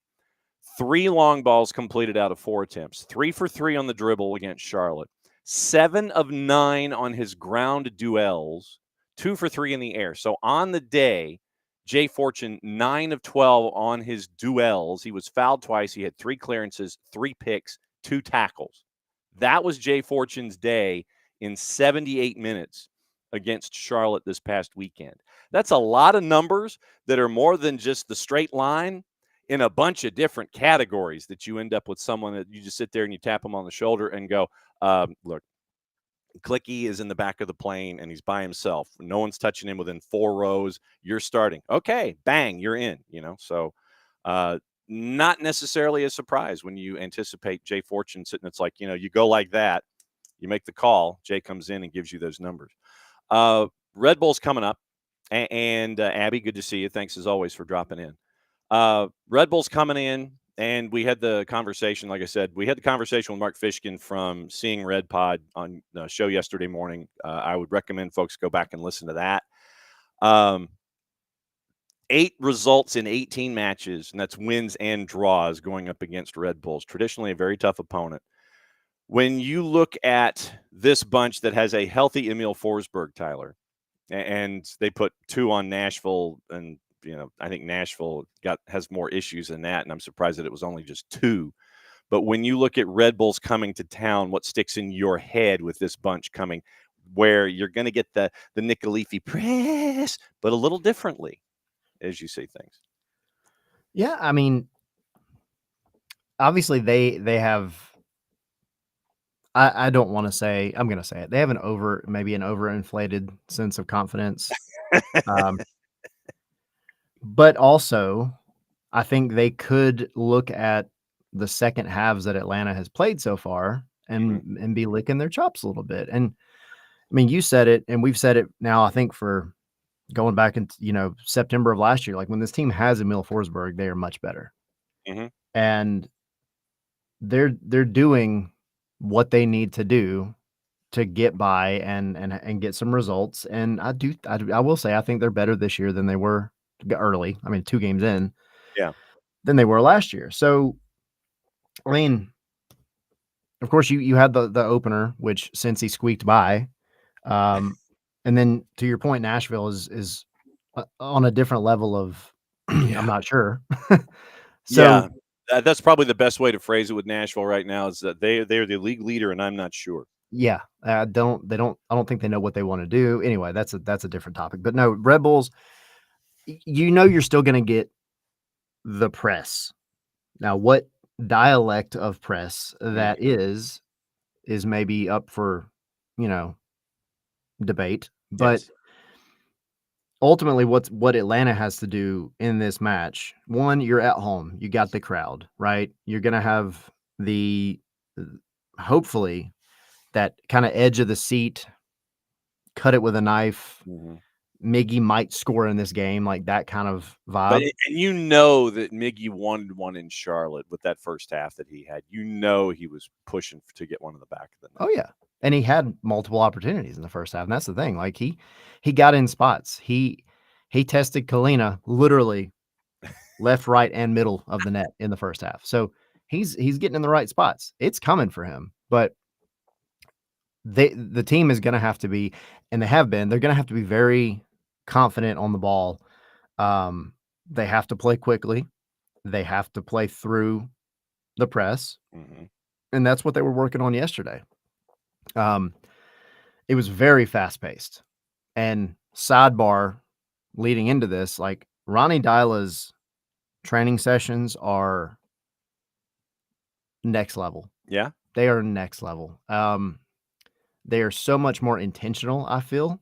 3 long balls completed out of 4 attempts. 3 for 3 on the dribble against Charlotte. 7 of 9 on his ground duels. 2 for 3 in the air. So on the day, Jay Fortune, 9 of 12 on his duels. He was fouled twice. He had 3 clearances, 3 picks, 2 tackles. That was Jay Fortune's day in 78 minutes against Charlotte this past weekend. That's a lot of numbers that are more than just the straight line in a bunch of different categories that you end up with someone that you just sit there and you tap them on the shoulder and go, look, Clicky is in the back of the plane and he's by himself. No one's touching him within 4 rows. You're starting. Okay, bang, you're in, So not necessarily a surprise when you anticipate Jay Fortune sitting. It's like, you go like that, you make the call, Jay comes in and gives you those numbers. Red Bull's coming up. And Abby, good to see you. Thanks as always for dropping in. Red Bull's coming in And we had the conversation, like I said, we had the conversation with Mark Fishkin from Seeing Red Pod on the show yesterday morning. I would recommend folks go back and listen to that. 8 results in 18 matches, and that's wins and draws going up against Red Bulls. Traditionally a very tough opponent. When you look at this bunch that has a healthy Emil Forsberg, Tyler, and they put 2 on Nashville, and I think Nashville has more issues than that, and I'm surprised that it was only just 2. But when you look at Red Bulls coming to town, what sticks in your head with this bunch coming, where you're going to get the Nicoliffi press, but a little differently as you see things? Yeah, I mean, obviously they have. I don't want to say. I'm going to say it. They have maybe an overinflated sense of confidence. But also, I think they could look at the second halves that Atlanta has played so far and be licking their chops a little bit. And I mean, you said it, and we've said it now, I think, for going back into, September of last year. Like, when this team has Emil Forsberg, they are much better. And they're doing what they need to do to get by and get some results. And I will say, I think they're better this year than they were early. I mean, 2 games in. Yeah. Than they were last year. So, I mean, of course, you had the opener, which since he squeaked by, and then to your point, Nashville is on a different level of I'm not sure. So that's probably the best way to phrase it with Nashville right now, is that they're the league leader, and I'm not sure. Yeah, I don't think they know what they want to do. Anyway, that's a different topic. But no, Red Bulls, you're still going to get the press. Now, what dialect of press that is maybe up for, debate. But ultimately, what Atlanta has to do in this match, one, you're at home. You got the crowd, right? You're going to have hopefully, that kind of edge of the seat, cut it with a knife. Miggy might score in this game, like that kind of vibe. But that Miggy wanted one in Charlotte with that first half that he had. He was pushing to get one in the back of the net. Oh yeah, and he had multiple opportunities in the first half, and that's the thing. Like he got in spots. He tested Kalina literally left, right, and middle of the net in the first half. So he's getting in the right spots. It's coming for him, but the team is going to have to be, and they're going to have to be very confident on the ball. They have to play quickly. They have to play through the press. And that's what they were working on yesterday. It was very fast paced. And sidebar leading into this, like Ronnie Dyla's training sessions are next level. Yeah. They are next level. They are so much more intentional, I feel.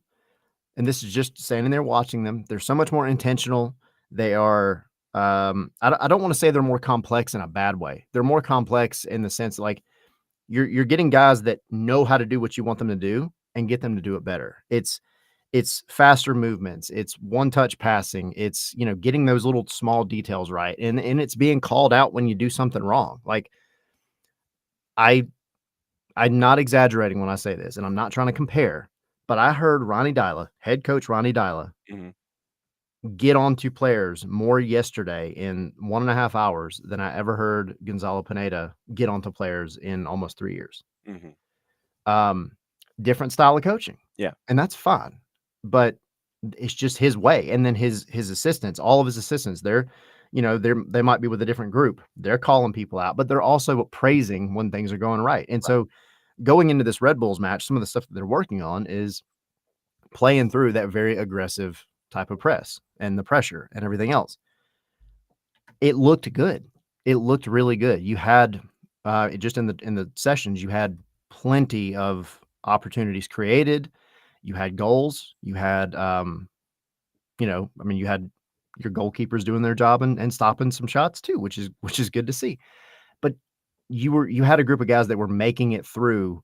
And this is just standing there watching them. They're so much more intentional. They are, I don't want to say they're more complex in a bad way. They're more complex in the sense like you're getting guys that know how to do what you want them to do and get them to do it better. It's faster movements. It's one-touch passing. It's, getting those little small details right. And it's being called out when you do something wrong. Like I'm not exaggerating when I say this, and I'm not trying to compare, but I heard Ronnie Dyla, head coach Ronnie Dyla, get onto players more yesterday in 1.5 hours than I ever heard Gonzalo Pineda get onto players in almost 3 years. Different style of coaching. Yeah. And that's fine, but it's just his way. And then his assistants, all of his assistants, they might be with a different group. They're calling people out, but they're also praising when things are going right. And so going into this Red Bulls match, some of the stuff that they're working on is playing through that very aggressive type of press and the pressure and everything else. It looked good. It looked really good. You had just in the sessions, you had plenty of opportunities created. You had goals. You had, you had your goalkeepers doing their job and stopping some shots too, which is good to see. But you had a group of guys that were making it through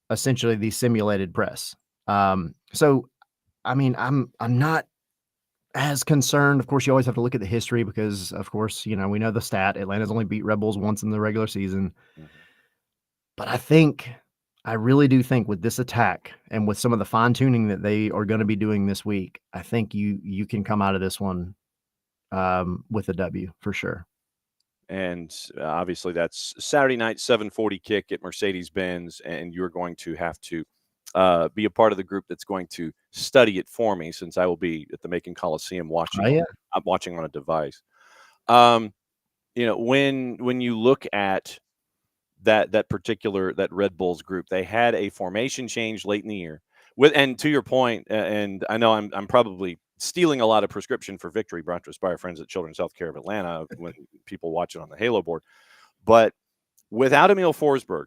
essentially the simulated press. So, I mean, I'm not as concerned. Of course, you always have to look at the history because, of course, we know the stat. Atlanta's only beat Red Bulls once in the regular season. Mhm. But I really do think with this attack and with some of the fine-tuning that they are going to be doing this week, I think you can come out of this one with a W for sure. And obviously that's Saturday night, 7:40 kick at Mercedes-Benz, and you're going to have to be a part of the group that's going to study it for me, since I will be at the Macon Coliseum watching. Oh, yeah. I'm watching on a device. When you look at that Red Bulls group, they had a formation change late in the year. And to your point, and I know I'm probably stealing a lot of prescription for victory brought to us by our friends at Children's Healthcare of Atlanta when people watch it on the Halo board. But without Emil Forsberg,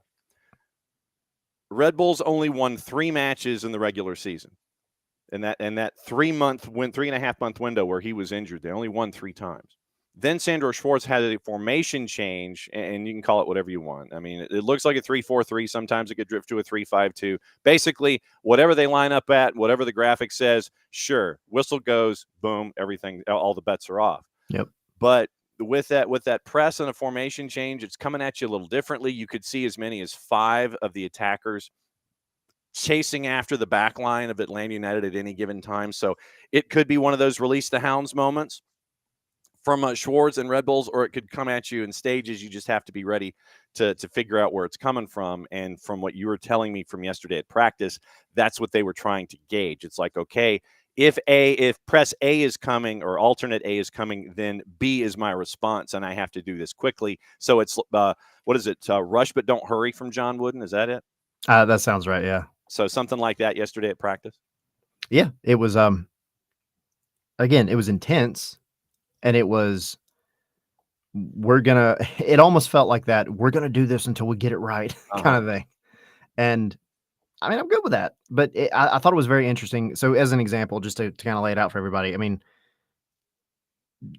Red Bulls only won 3 matches in the regular season. And that 3.5 month window where he was injured, they only won 3 times. Then Sandor Schwartz had a formation change, and you can call it whatever you want. I mean, it looks like a 3-4-3. Sometimes it could drift to a 3-5-2. Basically, whatever they line up at, whatever the graphic says, sure, whistle goes, boom, everything, all the bets are off. Yep. But with that press and a formation change, it's coming at you a little differently. You could see as many as 5 of the attackers chasing after the back line of Atlanta United at any given time. So it could be one of those release the hounds moments from Schwartz and Red Bulls, or it could come at you in stages. You just have to be ready to figure out where it's coming from. And from what you were telling me from yesterday at practice, that's what they were trying to gauge. It's like, okay, if press A is coming or alternate A is coming, then B is my response, and I have to do this quickly. So it's what is it? Rush but don't hurry from John Wooden. Is that it? That sounds right. Yeah. So something like that yesterday at practice. Yeah, it was. Again, it was intense. And it was, it almost felt like that. We're going to do this until we get it right kind of thing. And I mean, I'm good with that, but I thought it was very interesting. So as an example, just to kind of lay it out for everybody, I mean,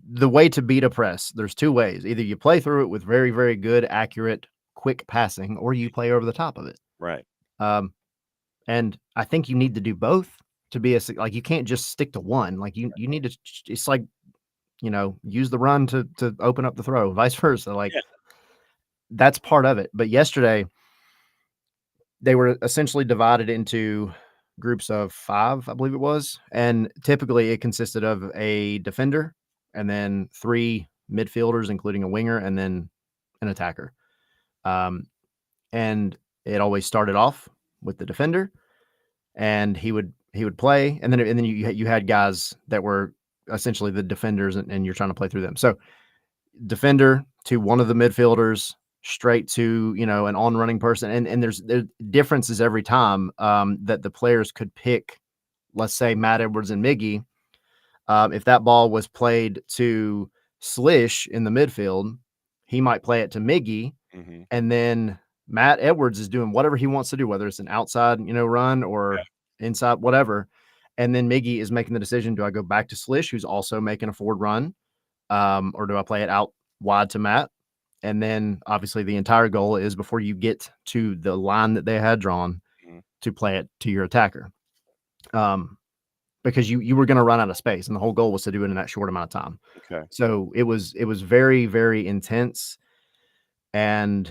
the way to beat a press, there's 2 ways. Either you play through it with very, very good, accurate, quick passing, or you play over the top of it. Right. And I think you need to do both to be you can't just stick to one. Like you need to, it's like, use the run to open up the throw, vice versa. That's part of it. But yesterday, they were essentially divided into groups of 5, I believe it was. And typically it consisted of a defender and then 3 midfielders, including a winger, and then an attacker. And it always started off with the defender, and he would play. And then you had guys that were essentially the defenders, and you're trying to play through them. So defender to one of the midfielders, straight to, an on-running person. And there's differences every time that the players could pick, let's say Matt Edwards and Miggy. If that ball was played to Slish in the midfield, he might play it to Miggy. Mm-hmm. And then Matt Edwards is doing whatever he wants to do, whether it's an outside, run or inside, whatever. And then Miggy is making the decision, do I go back to Slish, who's also making a forward run, or do I play it out wide to Matt? And then obviously the entire goal is, before you get to the line that they had drawn, to play it to your attacker. Because you were going to run out of space, and the whole goal was to do it in that short amount of time. Okay. So it was very, very intense. And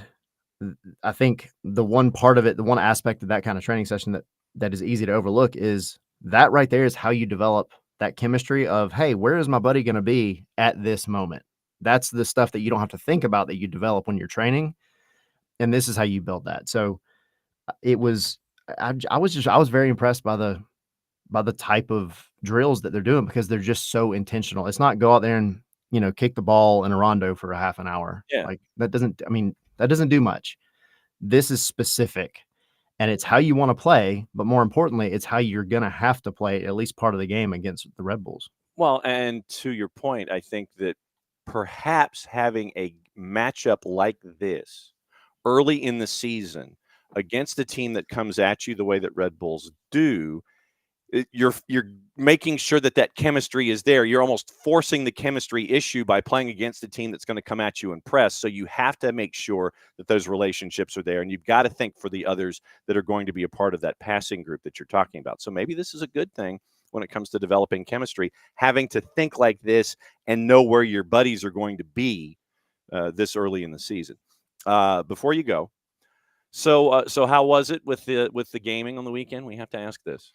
I think the one part of it, the one aspect of that kind of training session that is easy to overlook, is that right there is how you develop that chemistry of, hey, where is my buddy going to be at this moment? That's the stuff that you don't have to think about, that you develop when you're training. And this is how you build that. So it was, I was very impressed by the type of drills that they're doing, because they're just so intentional. It's not go out there and, kick the ball in a rondo for a half an hour. Yeah. Like that doesn't do much. This is specific, and it's how you want to play, but more importantly, it's how you're going to have to play at least part of the game against the Red Bulls. Well, and to your point, I think that perhaps having a matchup like this early in the season against a team that comes at you the way that Red Bulls do, you're making sure that chemistry is there. You're almost forcing the chemistry issue by playing against a team that's going to come at you and press. So you have to make sure that those relationships are there, and you've got to think for the others that are going to be a part of that passing group that you're talking about. So maybe this is a good thing when it comes to developing chemistry, having to think like this and know where your buddies are going to be this early in the season. Before you go, so how was it with the gaming on the weekend? We have to ask this.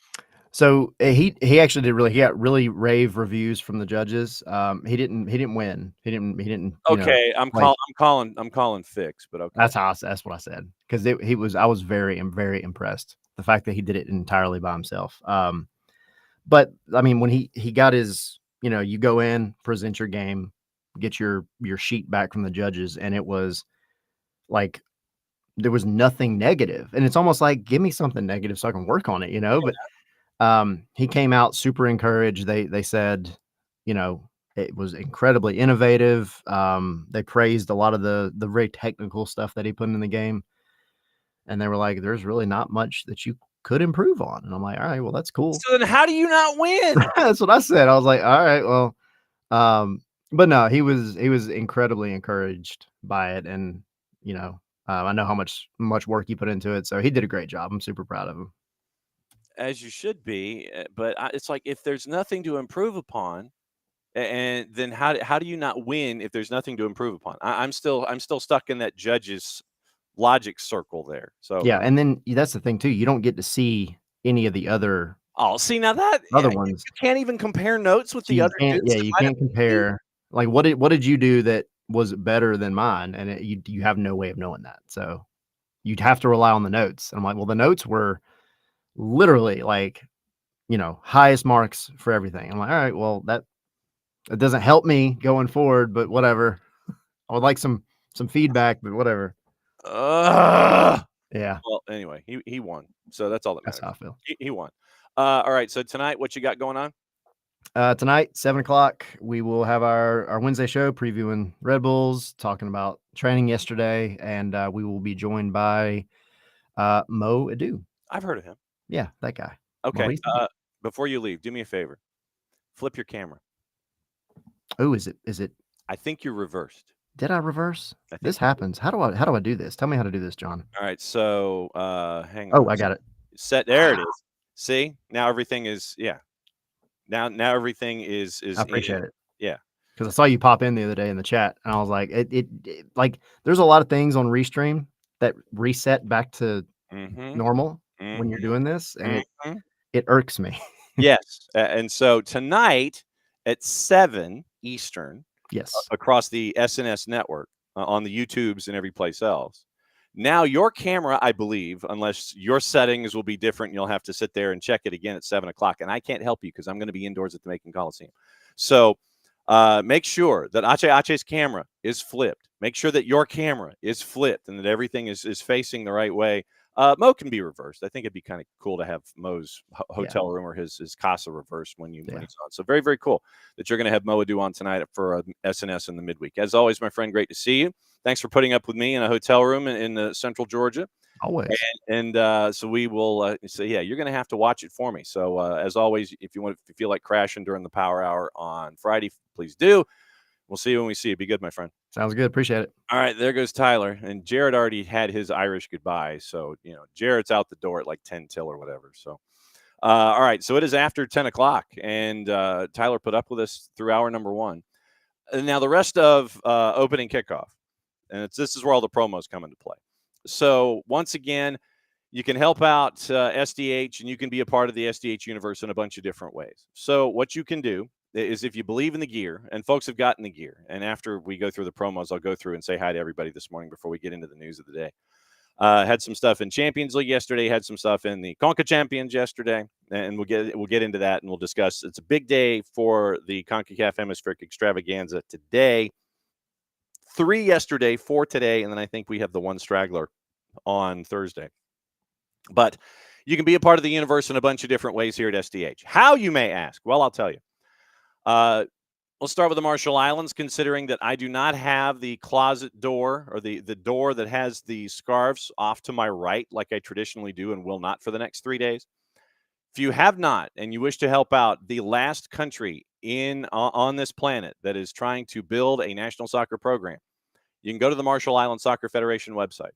So he actually did really. He got really rave reviews from the judges. He didn't win. He didn't. Okay, I'm calling fix, but okay. That's what I said, because I was very impressed, the fact that he did it entirely by himself. But I mean, when he got his, you go in, present your game, get your sheet back from the judges, and it was like there was nothing negative, and it's almost like, give me something negative so I can work on it, But he came out super encouraged. They said, it was incredibly innovative. They praised a lot of the very technical stuff that he put in the game, and they were like, there's really not much that you could improve on. And I'm like, all right, well, that's cool. So then how do you not win? That's what I said. I was like, all right, well, but no, he was incredibly encouraged by it, and I know how much work he put into it, so he did a great job. I'm super proud of him. As you should be, but it's like, if there's nothing to improve upon, and then how do you not win if there's nothing to improve upon? I'm still stuck in that judge's logic circle there. So yeah, and then that's the thing too. You don't get to see any of the other. Oh, see, now that other ones, you can't even compare notes with the other dudes. Yeah, you can't compare. Like, what did you do that was better than mine? And you have no way of knowing that. So you'd have to rely on the notes. And I'm like, well, the notes were literally like, highest marks for everything. I'm like, all right, well, that doesn't help me going forward, but whatever. I would like some feedback, but whatever. Yeah. Well, anyway, he won, so that's all that matters. That's how I feel. He won. All right. So tonight, what you got going on? Tonight, 7:00, we will have our Wednesday show previewing Red Bulls, talking about training yesterday, and we will be joined by Mo Adu. I've heard of him. Yeah, that guy. Okay. Before you leave, do me a favor. Flip your camera. Oh, is it? I think you're reversed. Did I reverse? This happens. How do I do this? Tell me how to do this, John. All right. So hang on. Oh, I got it. There it is. See, now everything is Now everything is. I appreciate it. Yeah. Because I saw you pop in the other day in the chat, and I was like, it like there's a lot of things on Restream that reset back to normal when you're doing this, and it irks me. Yes. And so tonight at 7 Eastern, yes, across the SNS network, on the YouTubes and every place else. Now your camera, I believe, unless your settings will be different, you'll have to sit there and check it again at 7:00. And I can't help you because I'm going to be indoors at the Macon Coliseum. So make sure that Ache's camera is flipped. Make sure that your camera is flipped and that everything is facing the right way. Mo can be reversed. I think it'd be kind of cool to have Mo's hotel room or his casa reversed when he's on. So very, very cool that you're going to have Mo Adu on tonight for SNS in the midweek. As always, my friend, great to see you. Thanks for putting up with me in a hotel room in Central Georgia. Always. And so we will you're going to have to watch it for me. So as always, if you feel like crashing during the power hour on Friday, please do. We'll see you when we see you. Be good, my friend. Sounds good. Appreciate it. All right, there goes Tyler. And Jared already had his Irish goodbye. So, Jared's out the door at like 10 till or whatever. So, all right. So it is after 10:00. And Tyler put up with us through hour number 1. And now the rest of opening kickoff. And this is where all the promos come into play. So once again, you can help out SDH, and you can be a part of the SDH universe in a bunch of different ways. So what you can do is, if you believe in the gear, and folks have gotten the gear, and after we go through the promos, I'll go through and say hi to everybody this morning before we get into the news of the day. Had some stuff in Champions League yesterday, had some stuff in the CONCACAF Champions yesterday, and we'll get into that, and we'll discuss. It's a big day for the CONCACAF Hemispheric Extravaganza today. 3 yesterday, 4 today, and then I think we have the 1 straggler on Thursday. But you can be a part of the universe in a bunch of different ways here at SDH. How, you may ask? Well, I'll tell you. We'll start with the Marshall Islands, considering that I do not have the closet door or the door that has the scarves off to my right like I traditionally do and will not for the next 3 days. If you have not and you wish to help out the last country on this planet that is trying to build a national soccer program, you can go to the Marshall Islands Soccer Federation website,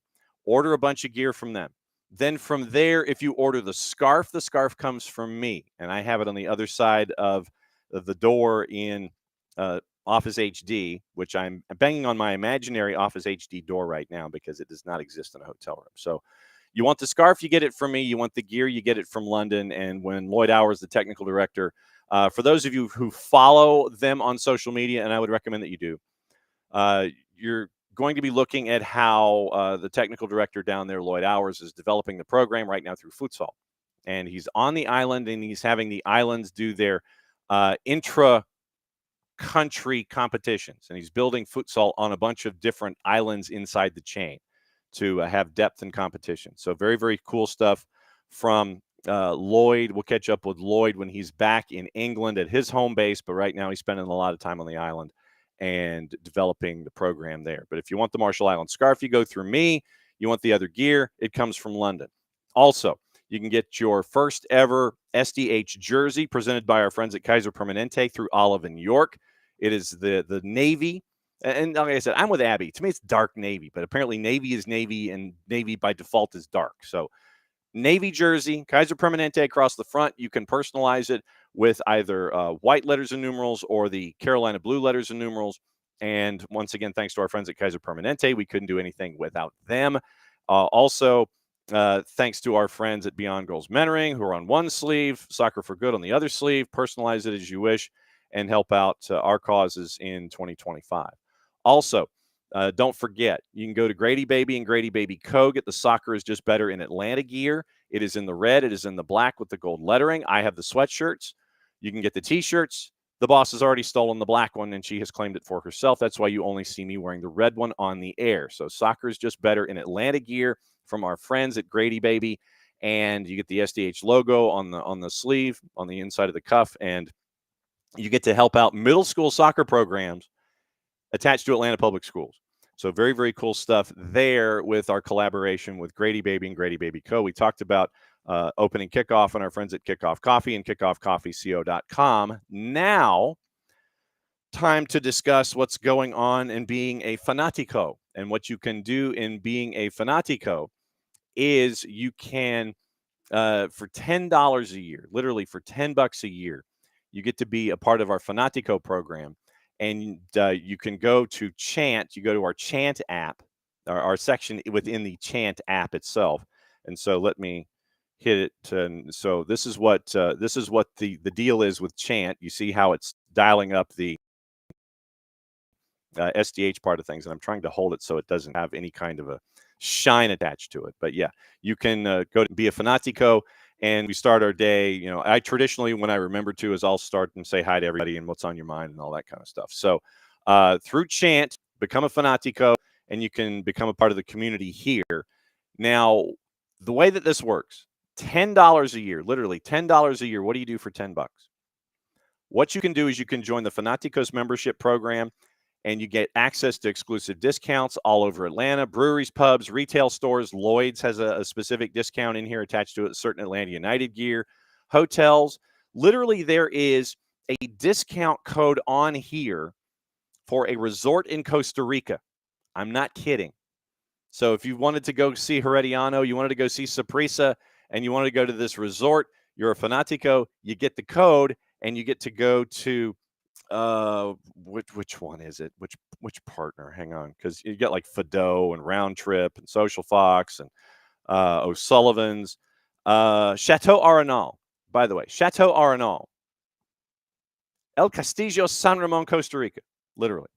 order a bunch of gear from them. Then from there, if you order the scarf comes from me, and I have it on the other side of the door in Office HD, which I'm banging on my imaginary Office HD door right now because it does not exist in a hotel room. So you want the scarf, you get it from me. You want the gear, you get it from London. And when Lloyd Hours, the technical director, for those of you who follow them on social media, and I would recommend that you do, you're going to be looking at how the technical director down there, Lloyd Hours, is developing the program right now through futsal. And he's on the island, and he's having the islands do their intra-country competitions. And he's building futsal on a bunch of different islands inside the chain to have depth and competition. So very, very cool stuff from Lloyd. We'll catch up with Lloyd when he's back in England at his home base, but right now he's spending a lot of time on the island and developing the program there. But if you want the Marshall Island scarf, you go through me. You want the other gear, it comes from London. Also, you can get your first ever SDH jersey presented by our friends at Kaiser Permanente through Olive and York. It is the navy. And like I said, I'm with Abby. To me, it's dark navy, but apparently navy is navy, and navy by default is dark. So navy jersey, Kaiser Permanente across the front. You can personalize it with either white letters and numerals or the Carolina blue letters and numerals. And once again, thanks to our friends at Kaiser Permanente. We couldn't do anything without them. Also, thanks to our friends at Beyond Goals Mentoring, who are on one sleeve, Soccer for Good on the other sleeve. Personalize it as you wish and help out our causes in 2025. Also, don't forget, you can go to Grady Baby and Grady Baby Co. Get the Soccer is Just Better in Atlanta gear. It is in the red. It is in the black with the gold lettering. I have the sweatshirts. You can get the T-shirts. The boss has already stolen the black one, and she has claimed it for herself. That's why you only see me wearing the red one on the air. So Soccer is Just Better in Atlanta gear from our friends at Grady Baby. And you get the SDH logo on the sleeve, on the inside of the cuff, and you get to help out middle school soccer programs attached to Atlanta Public Schools. So very, very cool stuff there with our collaboration with Grady Baby and Grady Baby Co. We talked about opening kickoff and our friends at Kickoff Coffee and kickoffcoffeeco.com. Now, time to discuss what's going on in being a fanatico. And what you can do in being a fanatico is you can, for $10 a year, literally for $10 a year, you get to be a part of our Fanatico program. And you can go to Chant. You go to our Chant app, our section within the Chant app itself. And so let me hit it. So this is what the deal is with Chant. You see how it's dialing up the SDH part of things, and I'm trying to hold it so it doesn't have any kind of a shine attached to it. But yeah, you can go to be a Fanatico. And we start our day, you know, I traditionally, when I remember to, is I'll start and say hi to everybody and what's on your mind and all that kind of stuff. So through Chant, become a Fanatico, and you can become a part of the community here. Now, the way that this works, $10 a year, literally $10 a year. What do you do for $10? What you can do is you can join the Fanaticos membership program, and you get access to exclusive discounts all over Atlanta, breweries, pubs, retail stores. Lloyd's has a specific discount in here attached to it, certain Atlanta United gear, hotels. Literally, there is a discount code on here for a resort in Costa Rica. I'm not kidding. So if you wanted to go see Herediano, you wanted to go see Saprissa, and you wanted to go to this resort, you're a Fanatico, you get the code, and you get to go to which one is it? Which partner? Hang on, because you got like Fido and Round Trip and Social Fox and O'Sullivan's, Chateau Arenal. By the way, Chateau Arenal, El Castillo, San Ramon, Costa Rica, literally.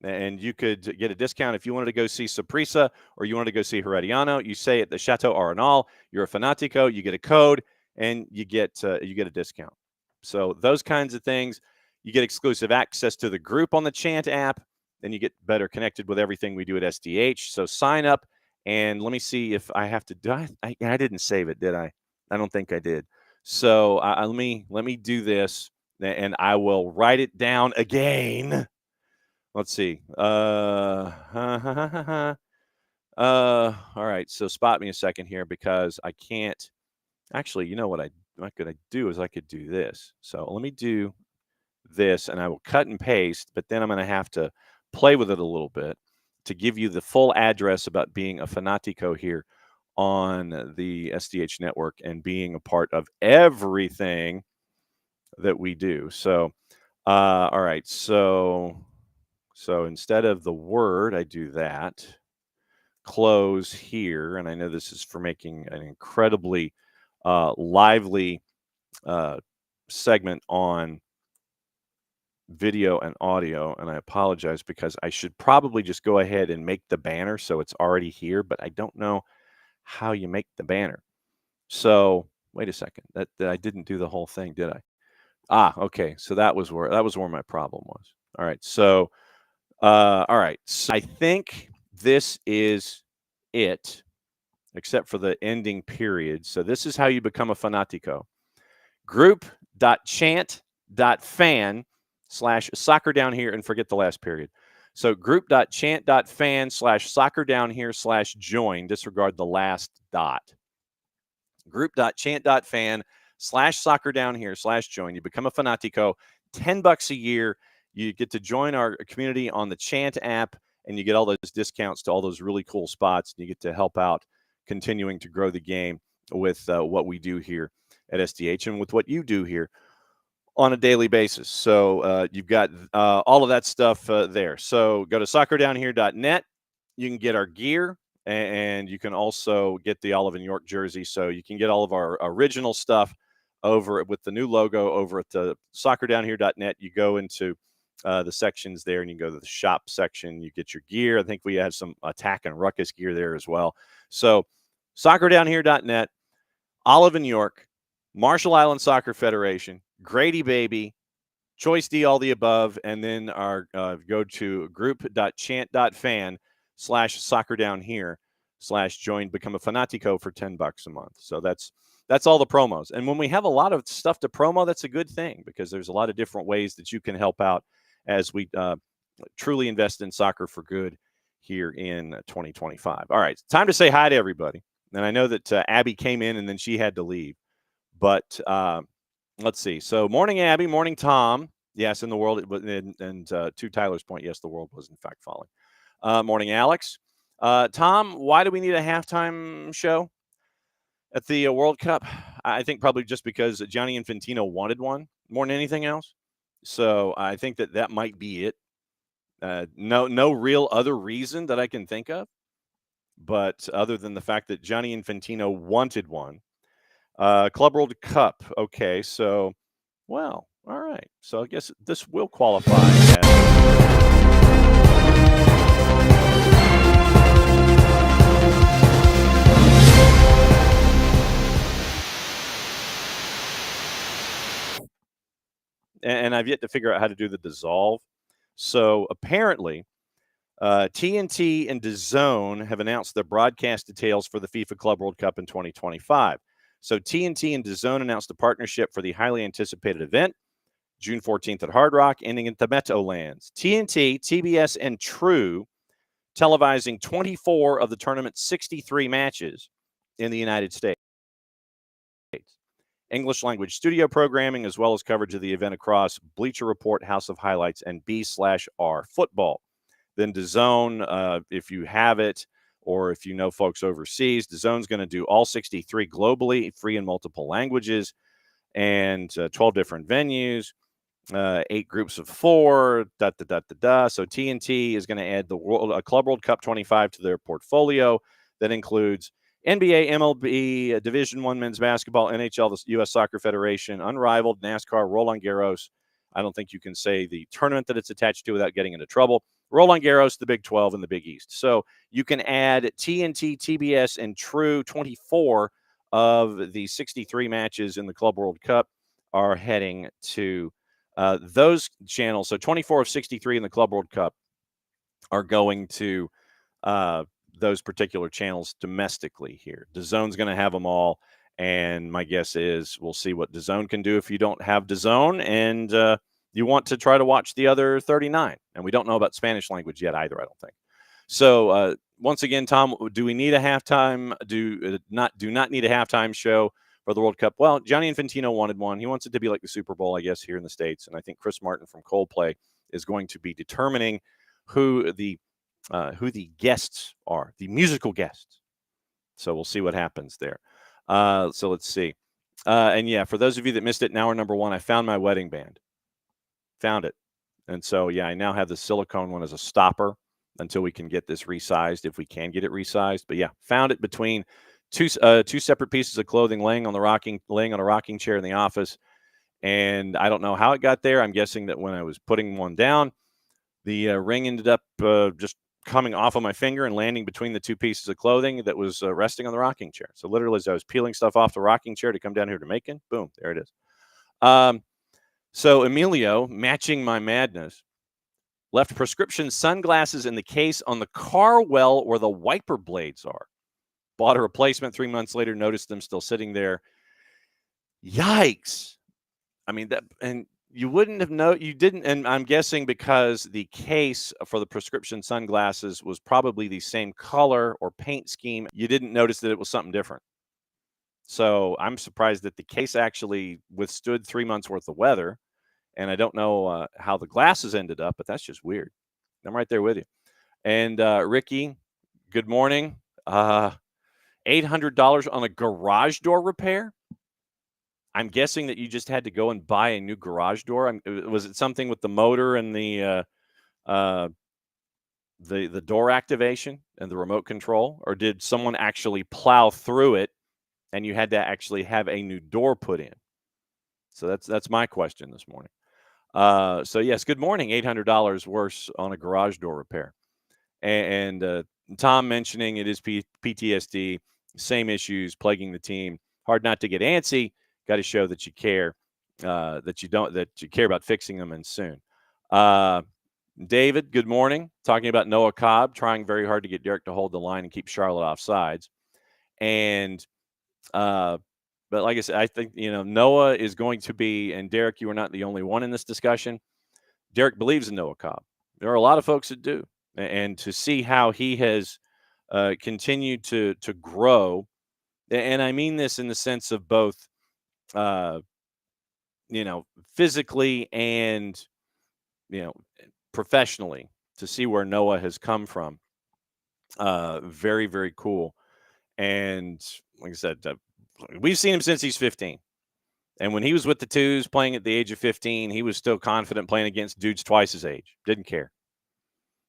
And you could get a discount if you wanted to go see Saprissa or you wanted to go see Herediano. You say at the Chateau Arenal, you're a Fanatico, you get a code, and you get a discount. So those kinds of things. You get exclusive access to the group on the Chant app, then you get better connected with everything we do at SDH. So sign up, and let me see if I have to do. I didn't save it, did I? I don't think I did. So let me do this, and I will write it down again. Let's see. All right. So spot me a second here because I can't. Actually, you know what could I do is I could do this. So let me do this, and I will cut and paste, but then I'm going to have to play with it a little bit to give you the full address about being a Fanatico here on the SDH network and being a part of everything that we do. So, all right. So instead of the word, I do that. Close here. And I know this is for making an incredibly lively segment on video and audio, and I apologize because I should probably just go ahead and make the banner so it's already here, but I don't know how you make the banner. So wait a second, that I didn't do the whole thing, did I? Okay, so that was where my problem was. All right, so all right, so I think this is it, except for the ending period. So this is how you become a fanatico. Group.chant.fan/soccer down here, and forget the last period. So group.chant.fan/soccer down here/join. Disregard the last dot. Group.chant.fan/soccer down here/join. You become a fanatico. $10 a year. You get to join our community on the Chant app, and you get all those discounts to all those really cool spots. And you get to help out continuing to grow the game with what we do here at SDH and with what you do here on a daily basis. So you've got all of that stuff there. So go to soccerdownhere.net. You can get our gear, and you can also get the Olive and York jersey. So you can get all of our original stuff over with the new logo over at the soccerdownhere.net. You go into the sections there, and you go to the shop section. You get your gear. I think we have some Attack and Ruckus gear there as well. So soccerdownhere.net, Olive and York, Marshall Island Soccer Federation, Grady Baby, Choice D, all the above, and then our go to group.chant.fan/soccer down here/join, become a fanatico for $10 a month. So that's all the promos. And when we have a lot of stuff to promo, that's a good thing because there's a lot of different ways that you can help out as we truly invest in soccer for good here in 2025. All right, time to say hi to everybody. And I know that Abby came in and then she had to leave. But let's see. So morning, Abby. Morning, Tom. Yes, in the world. And to Tyler's point, yes, the world was in fact falling. Morning, Alex. Tom, why do we need a halftime show at the World Cup? I think probably just because Gianni Infantino wanted one more than anything else. So I think that might be it. No real other reason that I can think of. But other than the fact that Gianni Infantino wanted one. Club World Cup. Okay, so, well, all right. So I guess this will qualify and I've yet to figure out how to do the dissolve. So apparently, TNT and DAZN have announced their broadcast details for the FIFA Club World Cup in 2025. So TNT and DAZN announced a partnership for the highly anticipated event, June 14th at Hard Rock, ending in the Meadowlands. TNT, TBS, and True televising 24 of the tournament's 63 matches in the United States. English language studio programming, as well as coverage of the event across Bleacher Report, House of Highlights, and B/R Football. Then DAZN, if you have it, or if you know folks overseas, DAZN's going to do all 63 globally, free in multiple languages, and 12 different venues, 8 groups of 4, So TNT is going to add the Club World Cup 25 to their portfolio. That includes NBA, MLB, Division I men's basketball, NHL, the U.S. Soccer Federation, Unrivaled, NASCAR, Roland Garros. I don't think you can say the tournament that it's attached to without getting into trouble. Roland Garros, the Big 12, and the Big East. So you can add TNT, TBS, and True. 24 of the 63 matches in the Club World Cup are heading to those channels. So 24 of 63 in the Club World Cup are going to those particular channels domestically here. DAZN's going to have them all. And my guess is we'll see what DAZN can do if you don't have DAZN and you want to try to watch the other 39. And we don't know about Spanish language yet either, I don't think. So once again, Tom, do we need a halftime? Do not need a halftime show for the World Cup? Well, Gianni Infantino wanted one. He wants it to be like the Super Bowl, I guess, here in the States. And I think Chris Martin from Coldplay is going to be determining who the guests are, the musical guests So we'll see what happens there. So let's see. And yeah, for those of you that missed it, in hour number 1, I found my wedding band. Found it. And so, yeah, I now have the silicone one as a stopper until we can get this resized, if we can get it resized. But yeah, found it between two separate pieces of clothing laying on a rocking chair in the office. And I don't know how it got there. I'm guessing that when I was putting one down, the ring ended up just coming off of my finger and landing between the two pieces of clothing that was resting on the rocking chair. So literally, as I was peeling stuff off the rocking chair to come down here to Macon, boom, there it is. So Emilio, matching my madness, left prescription sunglasses in the case on the car well where the wiper blades are. Bought a replacement 3 months later, noticed them still sitting there. Yikes. I mean, that, and you wouldn't have you didn't, and I'm guessing because the case for the prescription sunglasses was probably the same color or paint scheme, you didn't notice that it was something different. So I'm surprised that the case actually withstood 3 months worth of weather. And I don't know how the glasses ended up, but that's just weird. I'm right there with you. And Ricky, good morning. $800 on a garage door repair. I'm guessing that you just had to go and buy a new garage door. Was it something with the motor and the door activation and the remote control, or did someone actually plow through it and you had to actually have a new door put in? So that's my question this morning. So yes, good morning. $800 worse on a garage door repair. And Tom mentioning it is PTSD, same issues plaguing the team. Hard not to get antsy. Got to show that you care, that you care about fixing them, and soon. David, good morning. Talking about Noah Cobb trying very hard to get Derek to hold the line and keep Charlotte off sides. And but like I said, I think, Noah is going to be, and Derek, you are not the only one in this discussion. Derek believes in Noah Cobb. There are a lot of folks that do. And to see how he has continued to grow, and I mean this in the sense of both, physically and, professionally, to see where Noah has come from. Very, very cool. And like I said, we've seen him since he's 15. And when he was with the twos playing at the age of 15, he was still confident playing against dudes twice his age. Didn't care.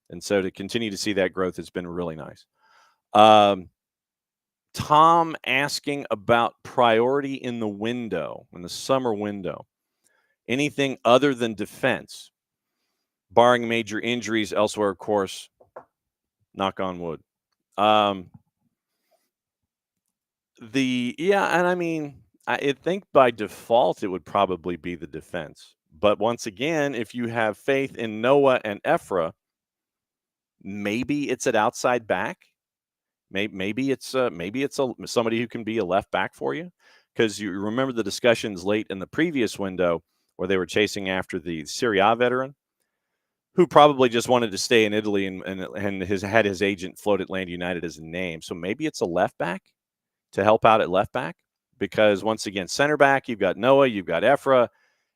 And so to continue to see that growth has been really nice. Tom asking about priority in the summer window. Anything other than defense, barring major injuries elsewhere, of course, knock on wood. And I mean, I think by default it would probably be the defense. But once again, if you have faith in Noah and Ephra, maybe it's an outside back. Maybe it's somebody who can be a left back for you, because you remember the discussions late in the previous window where they were chasing after the Serie A veteran, who probably just wanted to stay in Italy and had his agent float Atlanta United as a name. So maybe it's a left back to help out at left back, because once again, center back, you've got Noah, you've got Ephra,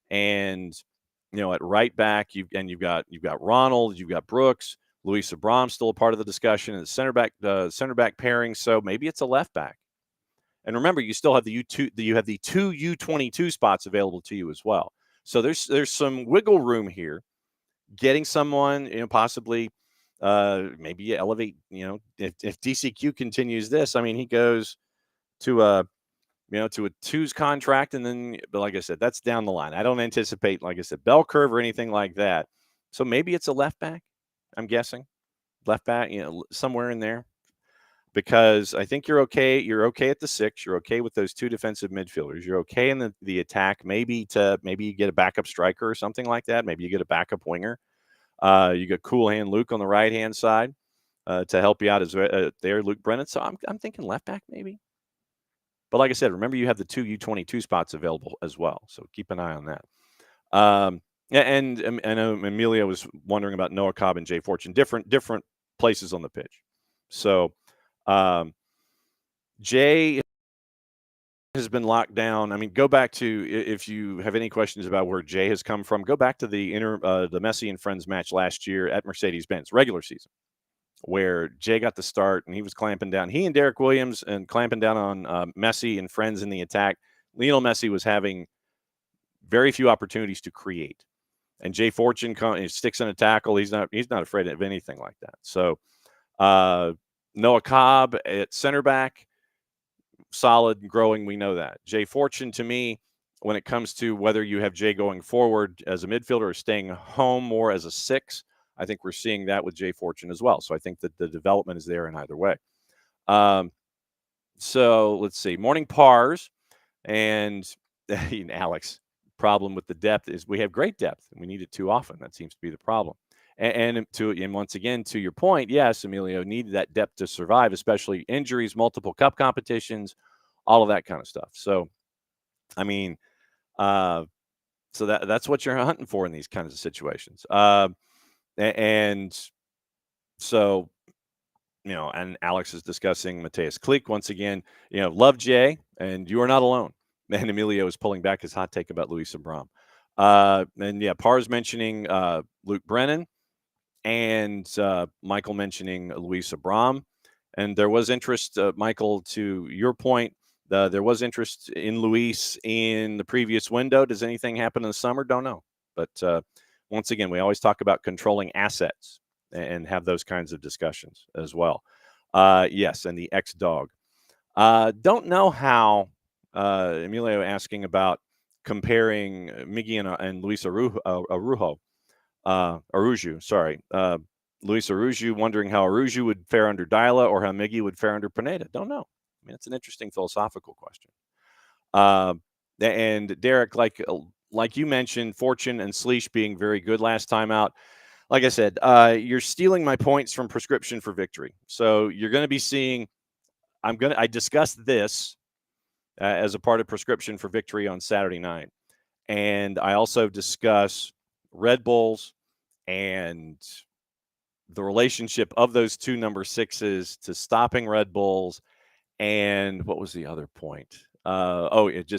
and at right back, you've got Ronald, you've got Brooks, Luis Abram still a part of the discussion, and the center back pairing. So maybe it's a left back. And remember, you still have the two U22 spots available to you as well. So there's some wiggle room here. Getting someone, possibly, maybe you elevate. If DCQ continues this, I mean, he goes to a twos contract, and then, but like I said, that's down the line. I don't anticipate, like I said, bell curve or anything like that. So maybe it's a left back. I'm guessing left back, somewhere in there, because I think you're okay. You're okay at the 6. You're okay with those 2 defensive midfielders. You're okay in the attack. Maybe you get a backup striker or something like that. Maybe you get a backup winger. You got Cool Hand Luke on the right hand side to help you out as there, Luke Brennan. So I'm thinking left back maybe. But like I said, remember you have the 2 U22 spots available as well. So keep an eye on that. And I know Emilio was wondering about Noah Cobb and Jay Fortune, different places on the pitch. So Jay has been locked down. I mean, go back to, if you have any questions about where Jay has come from, go back to the Messi and Friends match last year at Mercedes-Benz regular season. where Jay got the start and he was clamping down. He and Derek Williams and clamping down on Messi and friends in the attack. Lionel Messi was having very few opportunities to create. And Jay Fortune sticks in a tackle. He's not afraid of anything like that. So Noah Cobb at center back, solid, growing. We know that. Jay Fortune, to me, when it comes to whether you have Jay going forward as a midfielder or staying home more as a 6, I think we're seeing that with Jay Fortune as well. So I think that the development is there in either way. So let's see. Morning Pars and Alex. Problem with the depth is we have great depth and we need it too often. That seems to be the problem. And once again, to your point, yes, Emilio needed that depth to survive, especially injuries, multiple cup competitions, all of that kind of stuff. So, I mean, so that's what you're hunting for in these kinds of situations. And so, and Alex is discussing Mateus Clique once again. Love Jay, and you are not alone. And Emilio is pulling back his hot take about Luis Abram. And yeah, Par's mentioning Luke Brennan and Michael mentioning Luis Abram. And there was interest, Michael, to your point, there was interest in Luis in the previous window. Does anything happen in the summer? Don't know. But once again, we always talk about controlling assets and have those kinds of discussions as well. Yes, and the ex-dog. Don't know how Emilio asking about comparing Miggy and Luis Araujo. Sorry. Luis Araujo wondering how Araujo would fare under Dyla or how Miggy would fare under Pineda. Don't know. I mean, it's an interesting philosophical question. And Derek, like you mentioned, Fortune and Sleesh being very good last time out. Like I said, you're stealing my points from Prescription for Victory. So you're going to be seeing. I discussed this as a part of Prescription for Victory on Saturday night, and I also discuss Red Bulls and the relationship of those two number 6s to stopping Red Bulls. And what was the other point? Offense.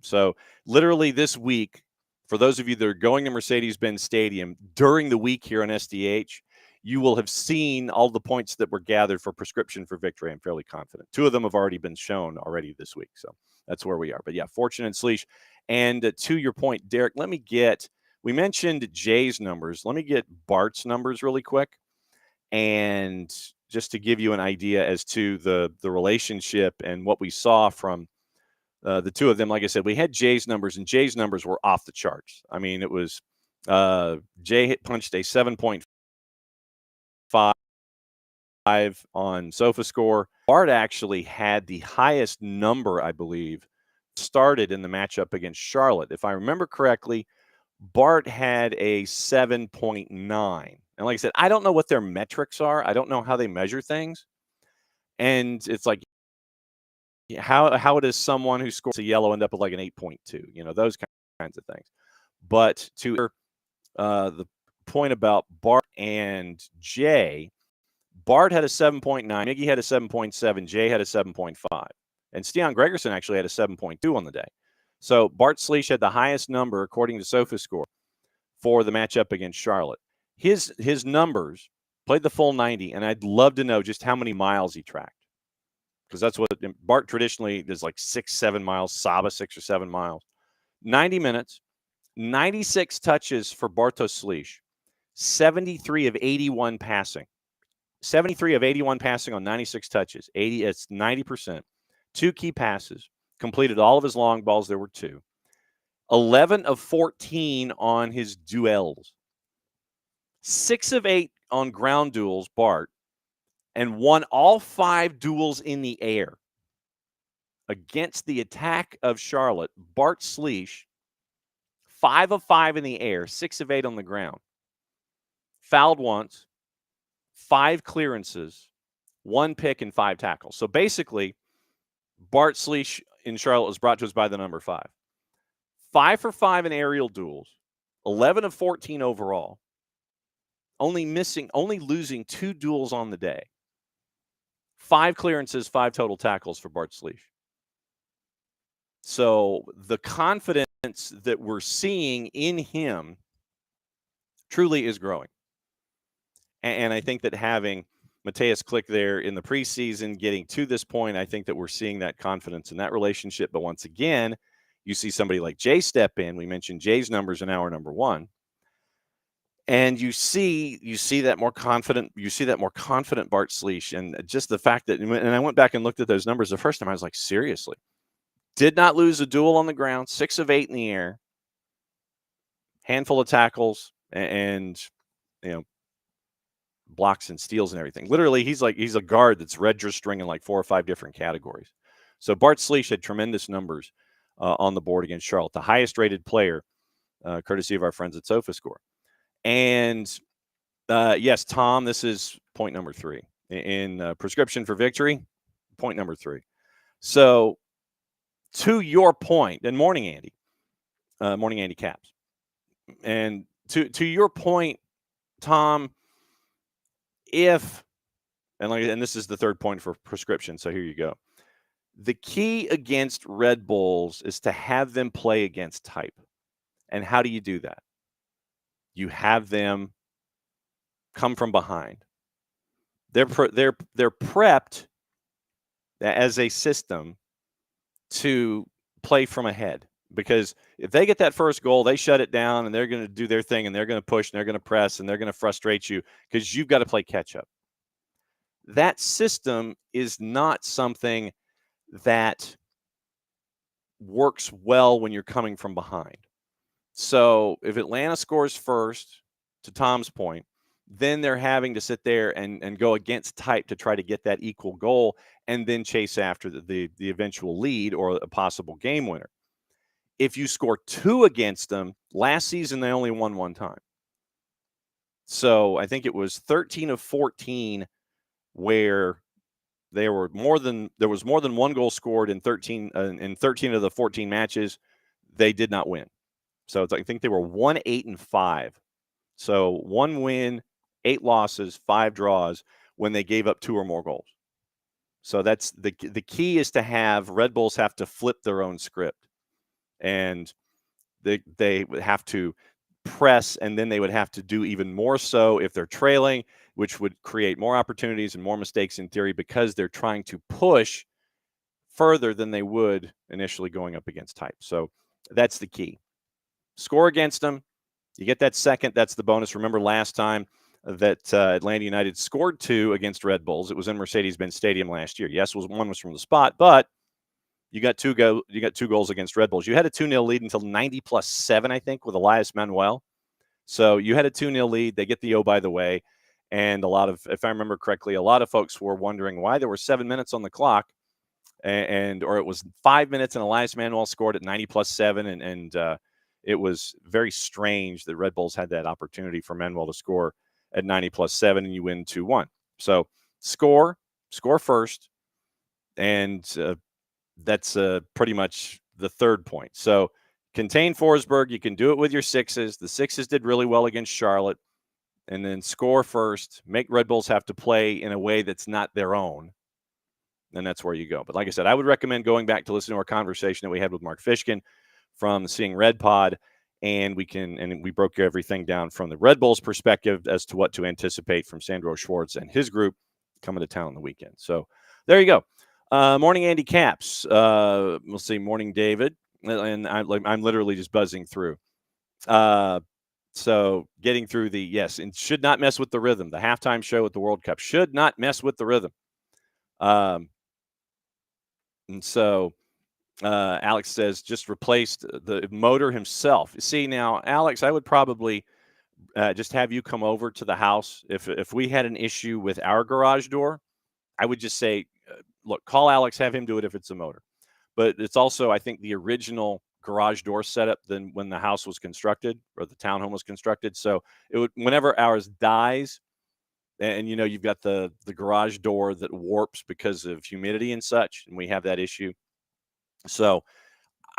So literally this week, for those of you that are going to Mercedes-Benz Stadium during the week here on SDH, you will have seen all the points that were gathered for Prescription for Victory. I'm fairly confident. 2 of them have already been shown already this week. So that's where we are. But yeah, Fortune and Sleesh. And to your point, Derek, we mentioned Jay's numbers. Let me get Bart's numbers really quick. And just to give you an idea as to the relationship and what we saw from the 2 of them. Like I said, we had Jay's numbers, and Jay's numbers were off the charts. I mean, it was Jay punched a 7.5 on SofaScore. Bart actually had the highest number, I believe, started in the matchup against Charlotte. If I remember correctly, Bart had a 7.9. And like I said, I don't know what their metrics are. I don't know how they measure things. And it's like, how does someone who scores a yellow end up with like an 8.2? Those kinds of things. But to the point about Bart and Jay, Bart had a 7.9, Miggy had a 7.7, Jay had a 7.5. And Stian Gregerson actually had a 7.2 on the day. So Bart Sleesh had the highest number, according to SofaScore, for the matchup against Charlotte. His numbers played the full 90, and I'd love to know just how many miles he tracked. Because that's what Bart traditionally does, like 6-7 miles, Saba 6 or 7 miles. 90 minutes, 96 touches for Bartosz Sleesh, 73 of 81 passing. 73 of 81 passing on 96 touches. It's 90%. 2 key passes. Completed all of his long balls. There were 2. 11 of 14 on his duels. 6 of 8 on ground duels, Bart, and won all 5 duels in the air. Against the attack of Charlotte, Bart Sleesh, 5 of 5 in the air, 6 of 8 on the ground. Fouled once, 5 clearances, 1 pick, and 5 tackles. So basically, Bart Sleesh in Charlotte was brought to us by the number 5. 5 for 5 in aerial duels, 11 of 14 overall. Only losing 2 duels on the day. 5 clearances, 5 total tackles for Bart Sleesh. So the confidence that we're seeing in him truly is growing. And I think that having Mateus Click there in the preseason, getting to this point, I think that we're seeing that confidence in that relationship. But once again, you see somebody like Jay step in. We mentioned Jay's numbers in hour number 1. And you see that more confident Bart Sleesh, and just the fact that, and I went back and looked at those numbers the first time, I was like, seriously, did not lose a duel on the ground, 6 of 8 in the air, handful of tackles, and blocks and steals and everything. Literally, he's a guard that's registering in like 4 or 5 different categories. So Bart Sleesh had tremendous numbers on the board against Charlotte, the highest rated player, courtesy of our friends at SofaScore. And yes, Tom, this is point number 3 in prescription for victory. Point number 3. So to your point, and morning Andy Caps, and to your point, Tom, and this is the third point for prescription, so here you go. The key against Red Bulls is to have them play against type. And how do you do that? You have them come from behind. They're prepped as a system to play from ahead, because if they get that first goal, they shut it down and they're going to do their thing and they're going to push and they're going to press and they're going to frustrate you because you've got to play catch up. That system is not something that works well when you're coming from behind. So if Atlanta scores first, to Tom's point, then they're having to sit there and go against type to try to get that equal goal and then chase after the eventual lead or a possible game winner. If you score 2 against them, last season they only won 1 time. So I think it was 13 of 14 where there was more than 1 goal scored in 13 of the 14 matches. They did not win. So I think they were 1-8-5. So 1 win, 8 losses, 5 draws when they gave up 2 or more goals. So that's the key, is to have Red Bulls have to flip their own script, and they would have to press, and then they would have to do even more so if they're trailing, which would create more opportunities and more mistakes in theory, because they're trying to push further than they would initially going up against type. So that's the key. Score against them. You get that second, that's the bonus. Remember last time that Atlanta United scored 2 against Red Bulls. It was in Mercedes-Benz Stadium last year. Yes, one was from the spot, but you got 2 goals against Red Bulls. You had a 2-0 lead until 90+7, I think, with Elias Manuel. So you had a 2-0 lead. They get the by the way. And if I remember correctly, a lot of folks were wondering why there were 7 minutes on the clock, or it was 5 minutes and Elias Manuel scored at 90+7. And it was very strange that Red Bulls had that opportunity for Manuel to score at 90+7, and you win 2-1. So score first. And that's pretty much the third point. So contain Forsberg. You can do it with your 6s. The 6s did really well against Charlotte. And then score first. Make Red Bulls have to play in a way that's not their own. And that's where you go. But like I said, I would recommend going back to listen to our conversation that we had with Mark Fishkin from the Seeing Red Pod. And we broke everything down from the Red Bulls perspective as to what to anticipate from Sandro Schwartz and his group coming to town on the weekend. So there you go. Morning, Andy Caps. We'll see. Morning, David. And I'm literally just buzzing through. So getting through and should not mess with the rhythm. The halftime show at the World Cup should not mess with the rhythm. And so Alex says just replaced the motor himself. See, now, Alex, I would probably just have you come over to the house. If we had an issue with our garage door, I would just say, look, call Alex, have him do it if it's a motor. But it's also, I think, the original garage door setup than when the house was constructed or the townhome was constructed. So it would, whenever ours dies, and you've got the garage door that warps because of humidity and such, and we have that issue. So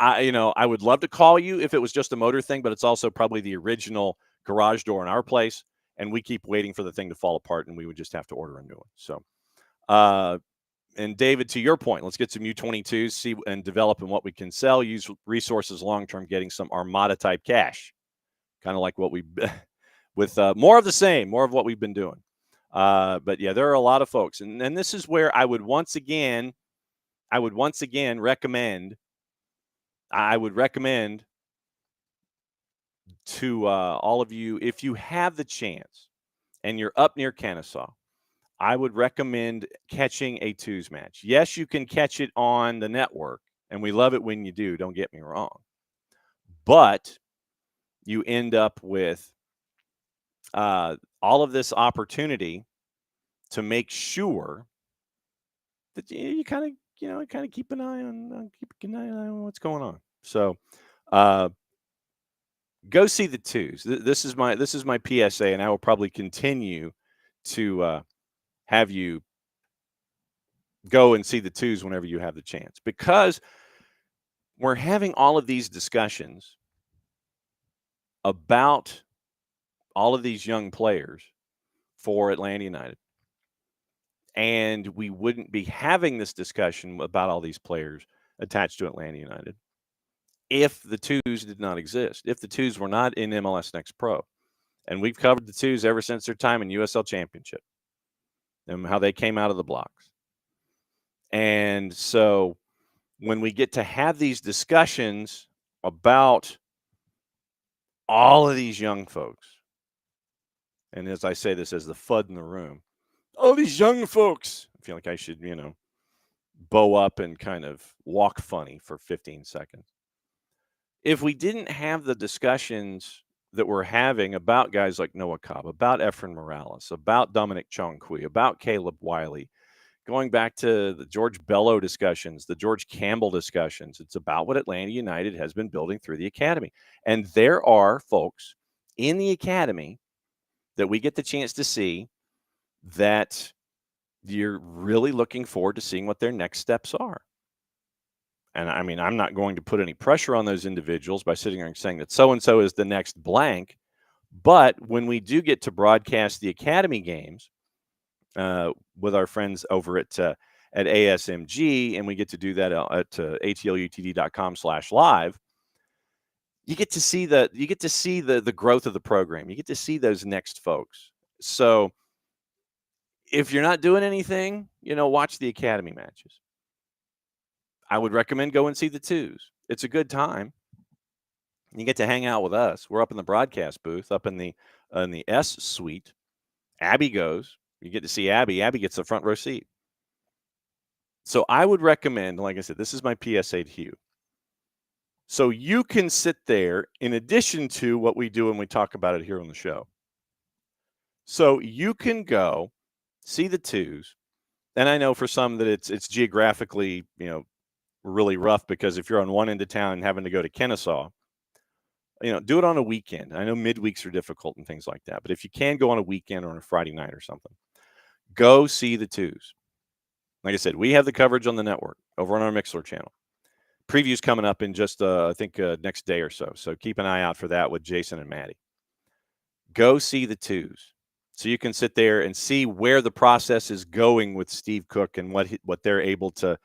I would love to call you if it was just a motor thing, but it's also probably the original garage door in our place, and we keep waiting for the thing to fall apart, and we would just have to order a new one. So and David, to your point, let's get some U22s, see and develop in what we can sell, use resources long-term, getting some Armada type cash, kind of like what we with more of the same, more of what we've been doing. But yeah, there are a lot of folks, and this is where I would once again recommend. I would recommend to all of you, if you have the chance and you're up near Kennesaw, I would recommend catching a twos match. Yes, you can catch it on the network, and we love it when you do. Don't get me wrong, but you end up with all of this opportunity to make sure that you kind of keep an eye on what's going on. So go see the twos. This is my PSA, and I will probably continue to have you go and see the twos whenever you have the chance, because we're having all of these discussions about all of these young players for Atlanta United. And we wouldn't be having this discussion about all these players attached to Atlanta United if the twos did not exist, if the twos were not in MLS Next Pro. And we've covered the twos ever since their time in USL Championship and how they came out of the blocks. And so when we get to have these discussions about all of these young folks, and as I say this as the FUD in the room, all these young folks, I feel like I should, bow up and kind of walk funny for 15 seconds. If we didn't have the discussions that we're having about guys like Noah Cobb, about Efren Morales, about Dominic Chongqui, about Caleb Wiley, going back to the George Bello discussions, the George Campbell discussions, it's about what Atlanta United has been building through the academy. And there are folks in the academy that we get the chance to see that you're really looking forward to seeing what their next steps are. And I mean, I'm not going to put any pressure on those individuals by sitting here and saying that so-and-so is the next blank. But when we do get to broadcast the academy games with our friends over at ASMG, and we get to do that at ATLUTD.com/live, you get to see the growth of the program. You get to see those next folks. So if you're not doing anything, watch the academy matches. I would recommend go and see the twos. It's a good time. You get to hang out with us. We're up in the broadcast booth, up in the S suite. Abby goes. You get to see Abby. Abby gets the front row seat. So I would recommend, like I said, this is my PSA to you. So you can sit there in addition to what we do when we talk about it here on the show. So you can go see the twos. And I know for some that it's geographically, really rough, because if you're on one end of town and having to go to Kennesaw, do it on a weekend. I know midweeks are difficult and things like that, but if you can go on a weekend or on a Friday night or something, go see the twos. Like I said, we have the coverage on the network over on our Mixler channel. Previews coming up in just, I think, next day or so. So keep an eye out for that with Jason and Maddie. Go see the twos, so you can sit there and see where the process is going with Steve Cook and what they're able to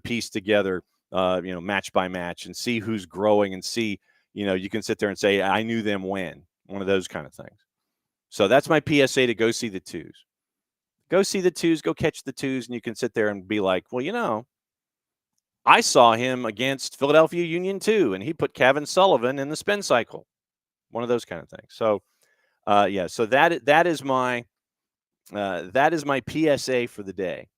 piece together, match by match, and see who's growing, and see, you can sit there and say, I knew them when, one of those kind of things. So that's my PSA to go see the twos. Go see the twos, go catch the twos, and you can sit there and be like, well, I saw him against Philadelphia Union too, and he put Kevin Sullivan in the spin cycle. One of those kind of things. So, so that is my PSA for the day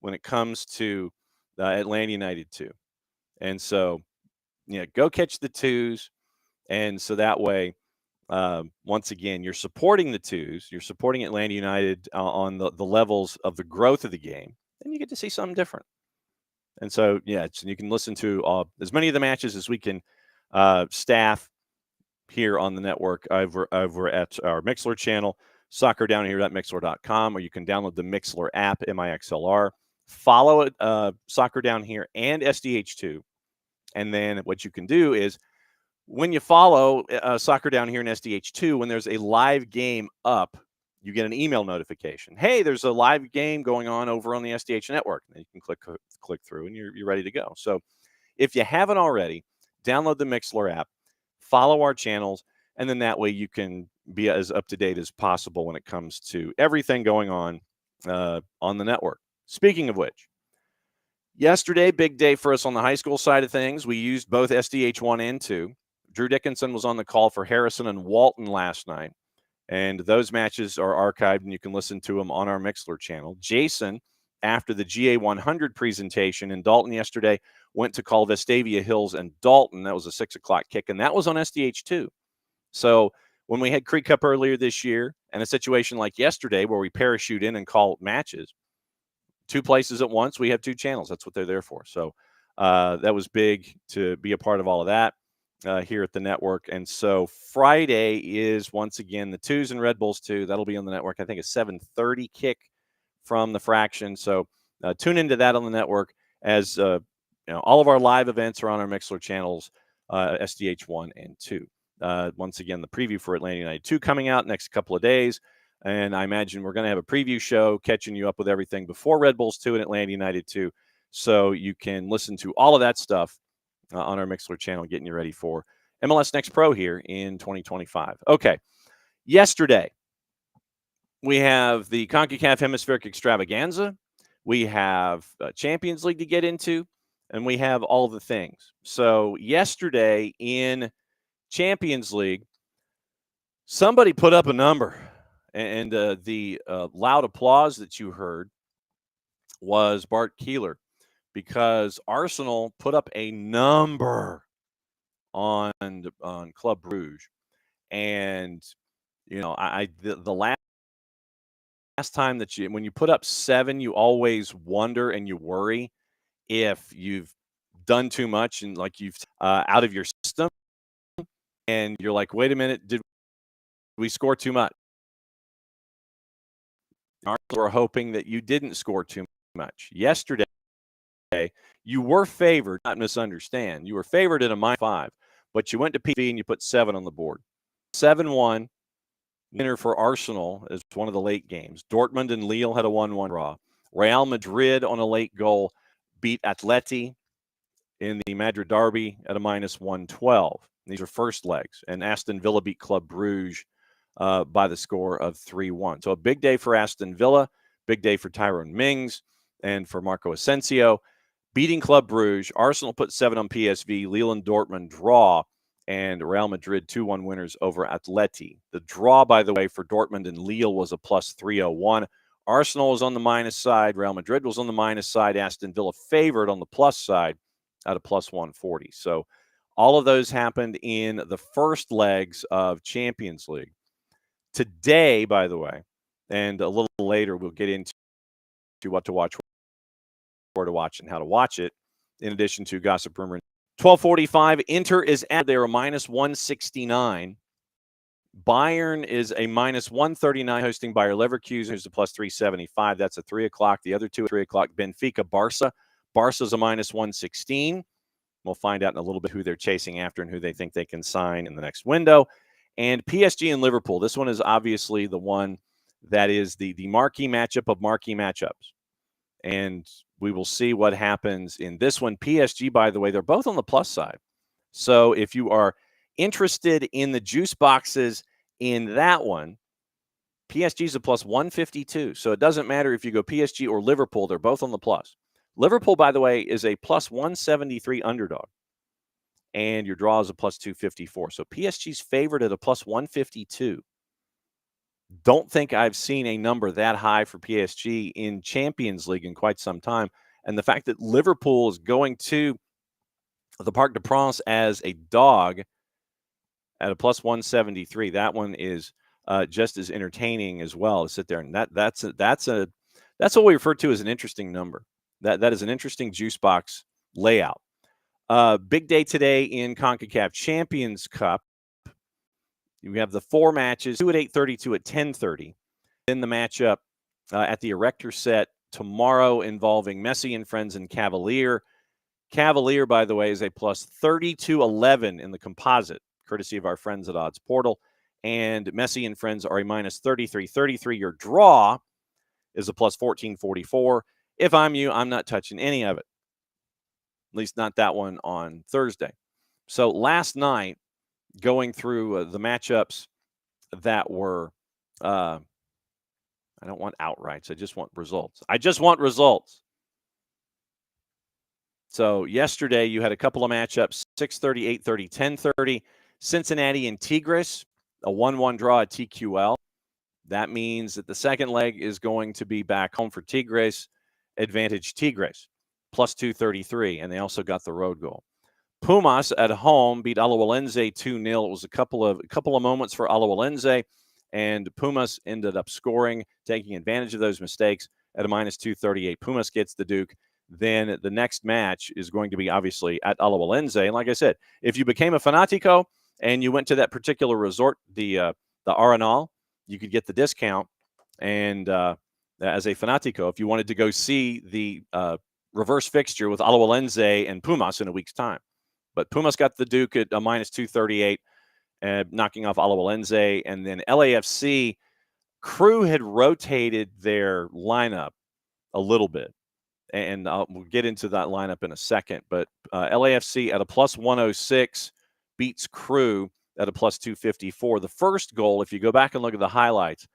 when it comes to Atlanta United 2. And so, go catch the twos. And so that way, once again, you're supporting the twos. You're supporting Atlanta United on the levels of the growth of the game. And you get to see something different. And so, you can listen to as many of the matches as we can staff here on the network over at our Mixler channel, soccerdownhere.mixler.com, or you can download the Mixler app, MIXLR. Follow it, Soccer Down Here and SDH2. And then what you can do is, when you follow Soccer Down Here and SDH2, when there's a live game up, you get an email notification. Hey, there's a live game going on over on the SDH network. And you can click through, and you're ready to go. So if you haven't already, download the Mixler app, follow our channels, and then that way you can be as up to date as possible when it comes to everything going on the network. Speaking of which, yesterday, big day for us on the high school side of things. We used both SDH 1 and 2. Drew Dickinson was on the call for Harrison and Walton last night, and those matches are archived, and you can listen to them on our Mixler channel. Jason, after the GA 100 presentation in Dalton yesterday, went to call Vestavia Hills and Dalton. That was a 6 o'clock kick, and that was on SDH 2. So when we had Creek Cup earlier this year and a situation like yesterday where we parachute in and call matches, 2 places at once, we have 2 channels. That's what they're there for. So that was big to be a part of all of that here at the network. And so Friday is once again the 2s and Red Bulls 2. That'll be on the network. I think a 7:30 kick from the Fraction. So tune into that on the network as all of our live events are on our Mixler channels, SDH 1 and 2. Once again, the preview for Atlanta United 2 coming out next couple of days. And I imagine we're going to have a preview show catching you up with everything before Red Bulls 2 and Atlanta United 2. So you can listen to all of that stuff on our Mixler channel, getting you ready for MLS Next Pro here in 2025. Okay. Yesterday, we have the CONCACAF Hemispheric Extravaganza. We have Champions League to get into, and we have all the things. So yesterday in Champions League, somebody put up a number, and the loud applause that you heard was Bart Keeler, because Arsenal put up a number on Club Brugge. And the last time that when you put up 7, you always wonder and you worry if you've done too much and like you've out of your system, and you're like, wait a minute, did we score too much? We're hoping that you didn't score too much. Yesterday, you were favored, not misunderstand. You were favored at a -5, but you went to PV and you put 7 on the board. 7-1 winner for Arsenal is one of the late games. Dortmund and Lille had a 1-1 draw. Real Madrid on a late goal beat ATLUTD in the Madrid derby at a -112. These are first legs. And Aston Villa beat Club Brugge by the score of 3-1. So a big day for Aston Villa, big day for Tyrone Mings and for Marco Asensio. Beating Club Brugge, Arsenal put 7 on PSV, Lille and Dortmund draw, and Real Madrid 2-1 winners over ATLETI. The draw, by the way, for Dortmund and Lille was a +301. Arsenal was on the minus side. Real Madrid was on the minus side. Aston Villa favored on the plus side at a +140. So all of those happened in the first legs of Champions League. Today, by the way, and a little later, we'll get into what to watch, where to watch, and how to watch it, in addition to gossip, rumor. 12:45, Inter is at, they're a -169. Bayern is a -139 hosting Bayer Leverkusen, who's a +375. That's at 3 o'clock. The other two at 3 o'clock, Benfica, Barca. Barca's a -116. We'll find out in a little bit who they're chasing after and who they think they can sign in the next window. And PSG and Liverpool. This one is obviously the one that is the marquee matchup of marquee matchups. And we will see what happens in this one. PSG, by the way, they're both on the plus side. So if you are interested in the juice boxes in that one, PSG is a +152. So it doesn't matter if you go PSG or Liverpool. They're both on the plus. Liverpool, by the way, is a +173 underdog. And your draw is a +254. So PSG's favored at a +152. Don't think I've seen a number that high for PSG in Champions League in quite some time. And the fact that Liverpool is going to the Parc des Princes as a dog at a +173, that one is just as entertaining as well to sit there. And that's what we refer to as an interesting number. That is an interesting juice box layout. Big day today in CONCACAF Champions Cup. You have the 4 matches, 2 at 8:30, 2 at 10:30. Then the matchup at the Erector set tomorrow involving Messi and Friends and Cavalier. Cavalier, by the way, is a +3211 in the composite, courtesy of our friends at Odds Portal. And Messi and Friends are a -3333. Your draw is a +1444. If I'm you, I'm not touching any of it. At least not that one on Thursday. So last night, going through the matchups that were, I don't want outrights. I just want results. I just want results. So yesterday you had a couple of matchups, 6:30, 8:30, 10:30. Cincinnati and Tigres, a 1-1 draw at TQL. That means that the second leg is going to be back home for Tigres. Advantage Tigres, plus 233, and they also got the road goal. Pumas at home beat Alajuelense 2-0. It was a couple of moments for Alajuelense, and Pumas ended up scoring, taking advantage of those mistakes at a minus 238. Pumas gets the Duke. Then the next match is going to be obviously at Alajuelense. And like I said, if you became a Fanático and you went to that particular resort, the Arenal, you could get the discount. And as a Fanático, if you wanted to go see the reverse fixture with Alajuelense and Pumas in a week's time. But Pumas got the Duke at a minus 238, knocking off Alajuelense. And then LAFC, Crew had rotated their lineup a little bit. And we'll get into that lineup in a second. But LAFC at a plus 106 beats Crew at a plus 254. The first goal, if you go back and look at the highlights,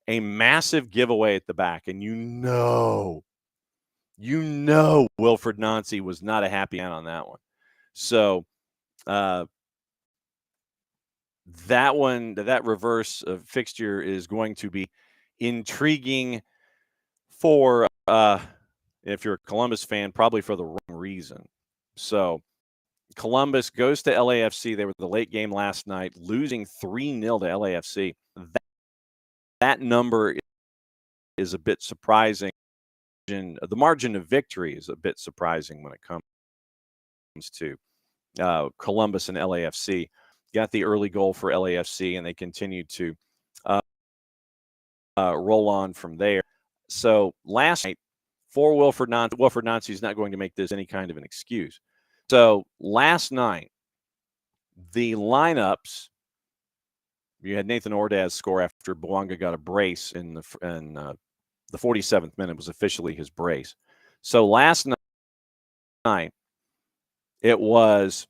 a massive giveaway at the back. And you know Wilfred Nancy was not a happy man on that one. So that reverse fixture is going to be intriguing for if you're a Columbus fan, probably for the wrong reason. So Columbus goes to LAFC. They were the late game last night, losing 3-0 to LAFC. That number is a bit surprising. The margin of victory is a bit surprising when it comes to Columbus and LAFC. Got the early goal for LAFC, and they continue to roll on from there. So last night, for Wilfred Nancy is not going to make this any kind of an excuse. So last night, the lineups, you had Nathan Ordaz score after Bouanga got a brace in the 47th minute was officially his brace. So last night, it was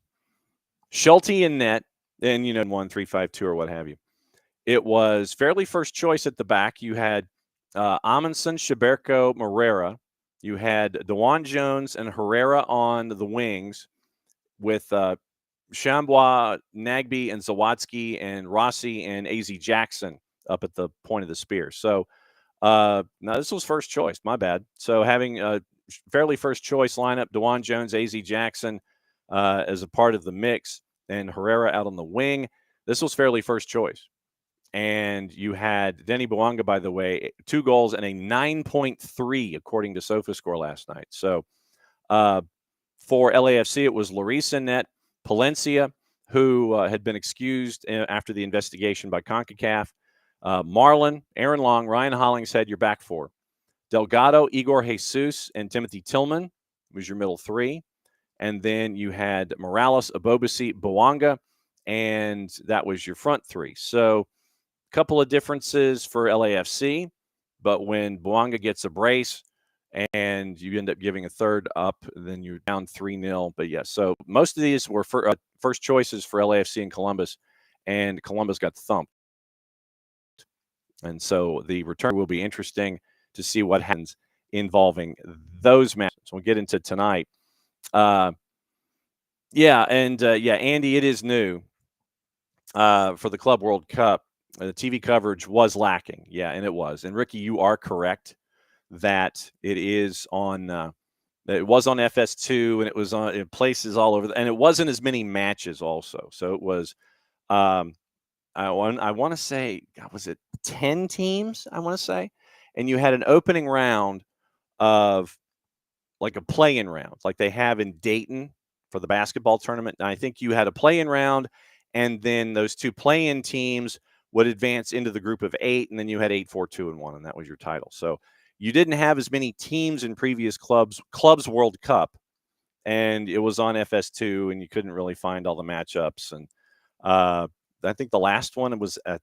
Schulte in net, and 1-3-5-2 or what have you. It was fairly first choice at the back. You had Amundsen, Schiberko, Morera. You had DeJuan Jones and Herrera on the wings with Shambois, Nagbe, and Zawadzki, and Rossi and AZ Jackson up at the point of the spear. So now this was first choice. My bad. So having a fairly first choice lineup, DeJuan Jones, AZ Jackson as a part of the mix, and Herrera out on the wing. This was fairly first choice. And you had Denny Bouanga, by the way, 2 goals and a 9.3 according to SofaScore last night. So for LAFC, it was Lloris in net, Palencia, who had been excused after the investigation by CONCACAF, Marlon, Aaron Long, Ryan Hollingshead, your back four, Delgado, Igor Jesus, and Timothy Tillman was your middle three. And then you had Morales, Abobasi, Bouanga, and that was your front three. So couple of differences for LAFC, but when Bouanga gets a brace and you end up giving a third up, then you're down 3-0. But yes, so most of these were first choices for LAFC and Columbus got thumped. And so the return will be interesting to see what happens involving those matches. We'll get into tonight. Andy, it is new for the Club World Cup. The TV coverage was lacking. Yeah, and it was. And Ricky, you are correct that it is on it was on FS2 and it was in places all over. And it wasn't as many matches also. So it was I want to say, was it 10 teams, I want to say? And you had an opening round of like a play-in round, like they have in Dayton for the basketball tournament. And I think you had a play-in round, and then those two play-in teams would advance into the group of 8, and then you had 8, 4, 2, and 1, and that was your title. So you didn't have as many teams in previous clubs World Cup, and it was on FS2, and you couldn't really find all the matchups. And I think the last one was in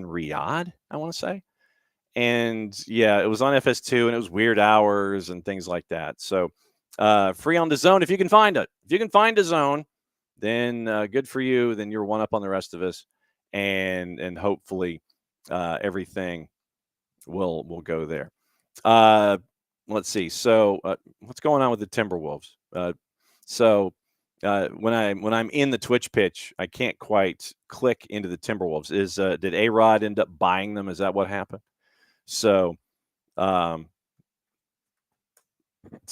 Riyadh, I want to say. And yeah, it was on FS2, and it was weird hours and things like that. So free on the zone if you can find it. If you can find a zone, then good for you. Then you're one up on the rest of us. and hopefully everything will go there. Let's see. So what's going on with the Timberwolves? When I'm in the Twitch pitch, I can't quite click into the Timberwolves. Did A-Rod end up buying them? Is that what happened? So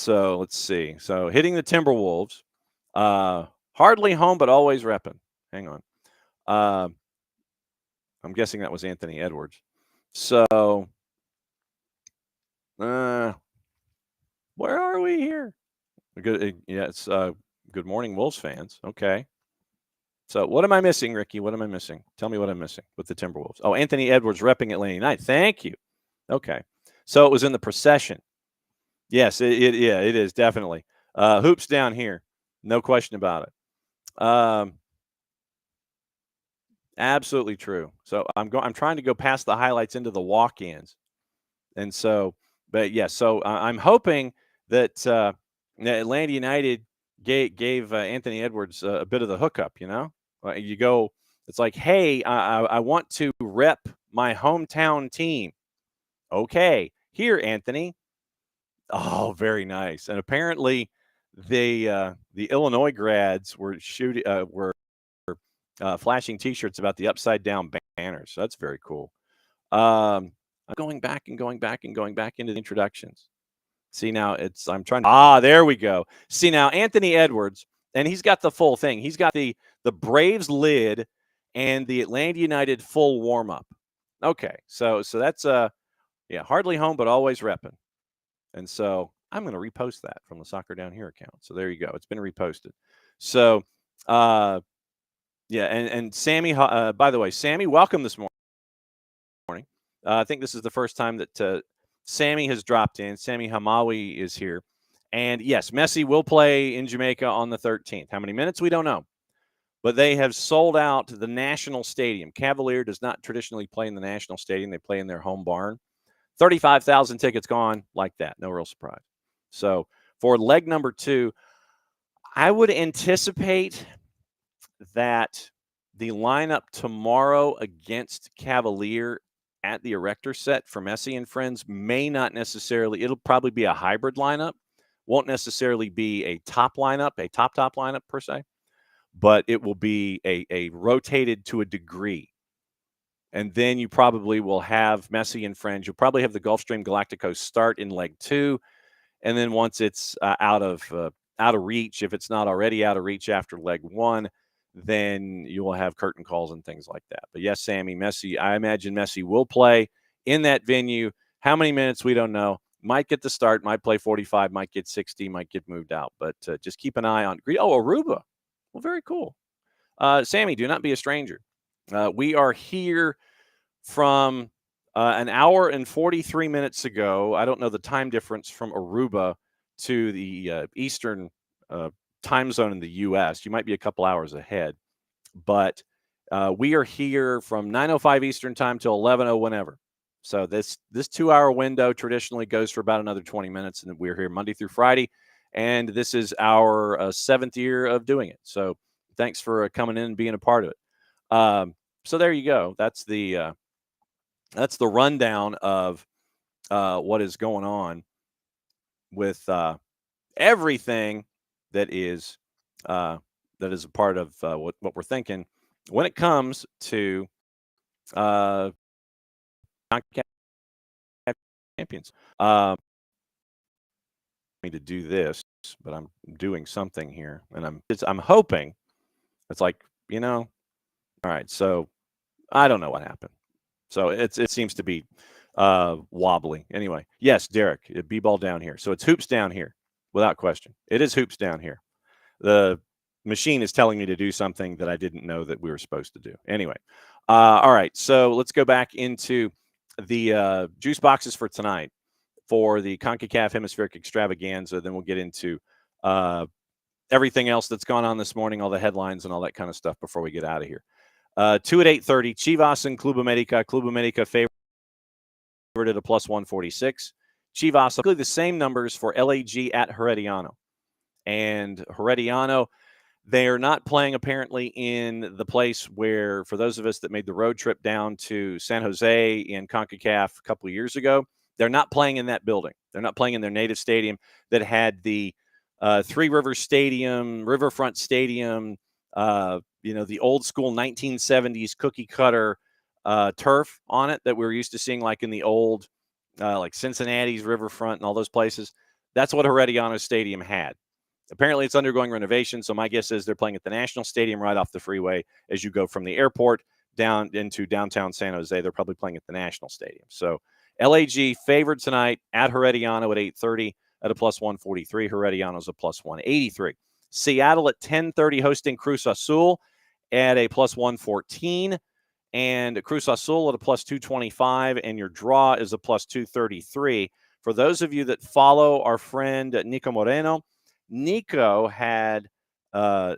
let's see. So hitting the Timberwolves, hardly home but always repping. Hang on. I'm guessing that was Anthony Edwards. So where are we here? Good. Yeah, it's good morning, Wolves fans. Okay. So what am I missing, Ricky? What am I missing? Tell me what I'm missing with the Timberwolves. Oh, Anthony Edwards repping Atlanta United. Thank you. Okay. So it was in the procession. Yes, it is definitely. Hoops down here. No question about it. Absolutely true. So I'm trying to go past the highlights into the walk-ins. And so, but yeah, so I'm hoping that Atlanta United gave Anthony Edwards a bit of the hookup, you know? You go, it's like, hey, I want to rep my hometown team. Okay, here, Anthony. Oh, very nice. And apparently the Illinois grads were flashing T-shirts about the upside down banners. So that's very cool. I'm going back into the introductions. See now I'm trying to, there we go. See now Anthony Edwards, and he's got the full thing. He's got the Braves lid and the Atlanta United full warm up. Okay. So that's hardly home, but always repping. And so I'm going to repost that from the Soccer Down Here account. So there you go. It's been reposted. So, and Sammy, by the way, Sammy, welcome this morning. I think this is the first time that Sammy has dropped in. Sammy Hamawi is here. And yes, Messi will play in Jamaica on the 13th. How many minutes? We don't know. But they have sold out the National Stadium. Cavalier does not traditionally play in the National Stadium. They play in their home barn. 35,000 tickets gone like that. No real surprise. So for leg number 2, I would anticipate that the lineup tomorrow against Cavalier at the Erector set for Messi and friends may not necessarily, it'll probably be a hybrid lineup. Won't necessarily be a top lineup, a top lineup per se, but it will be a rotated to a degree. And then you probably will have Messi and friends. You'll probably have the Gulfstream Galacticos start in leg 2. And then once it's out of reach, if it's not already out of reach after leg 1, then you will have curtain calls and things like that. But yes, Sammy, Messi, I imagine Messi will play in that venue. How many minutes, we don't know. Might get the start, might play 45, might get 60, might get moved out. But just keep an eye on. Oh, Aruba. Well, very cool. Sammy, do not be a stranger. We are here from an hour and 43 minutes ago. I don't know the time difference from Aruba to the Eastern time zone in the U.S. You might be a couple hours ahead. But we are here from 9:05 Eastern time till 11:00 whenever. So this 2-hour window traditionally goes for about another 20 minutes, and we're here Monday through Friday. And this is our 7th year of doing it. So thanks for coming in and being a part of it. So there you go. That's the rundown of what is going on with everything that is a part of what we're thinking when it comes to champions. Me to do this, but I'm doing something here, and I'm hoping it's like, all right. So I don't know what happened. So it seems to be wobbly. Anyway, yes, Derek, B-ball down here. So it's hoops down here, without question. It is hoops down here. The machine is telling me to do something that I didn't know that we were supposed to do. Anyway, all right. So let's go back into the juice boxes for tonight for the CONCACAF Hemispheric Extravaganza. Then we'll get into everything else that's gone on this morning, all the headlines and all that kind of stuff before we get out of here. 2 at 8:30, Chivas and Club America. Club America favored at a plus 146. Chivas, the same numbers for LAG at Herediano. And Herediano, They are not playing apparently in the place where, for those of us that made the road trip down to San Jose in CONCACAF a couple of years ago, they're not playing in that building. They're not playing in their native stadium that had the Three Rivers Stadium, Riverfront Stadium, the old school 1970s cookie cutter turf on it that we were used to seeing like in the old, like Cincinnati's Riverfront and all those places. That's what Herediano Stadium had. Apparently, it's undergoing renovation, so my guess is they're playing at the National Stadium right off the freeway as you go from the airport down into downtown San Jose. They're probably playing at the National Stadium. So LAG favored tonight at Herediano at 8:30 at a plus 143. Herediano's a plus 183. Seattle at 10:30 hosting Cruz Azul at a plus 114. And Cruz Azul at a plus 225. And your draw is a plus 233. For those of you that follow our friend Nico Moreno, Nico had